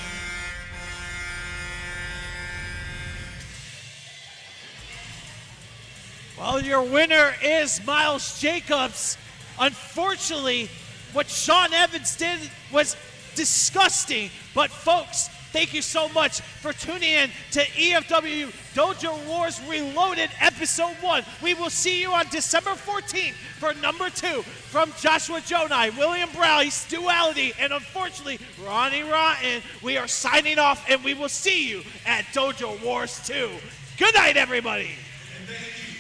Well, your winner is Miles Jacobs. Unfortunately, what Sean Evans did was disgusting. But folks, thank you so much for tuning in to EFW Dojo Wars Reloaded Episode 1. We will see you on December 14th for number 2 from Joshua Jonai, William Bryce, Duality, and unfortunately, Ronnie Rotten. We are signing off, and we will see you at Dojo Wars 2. Good night, everybody. And thank you.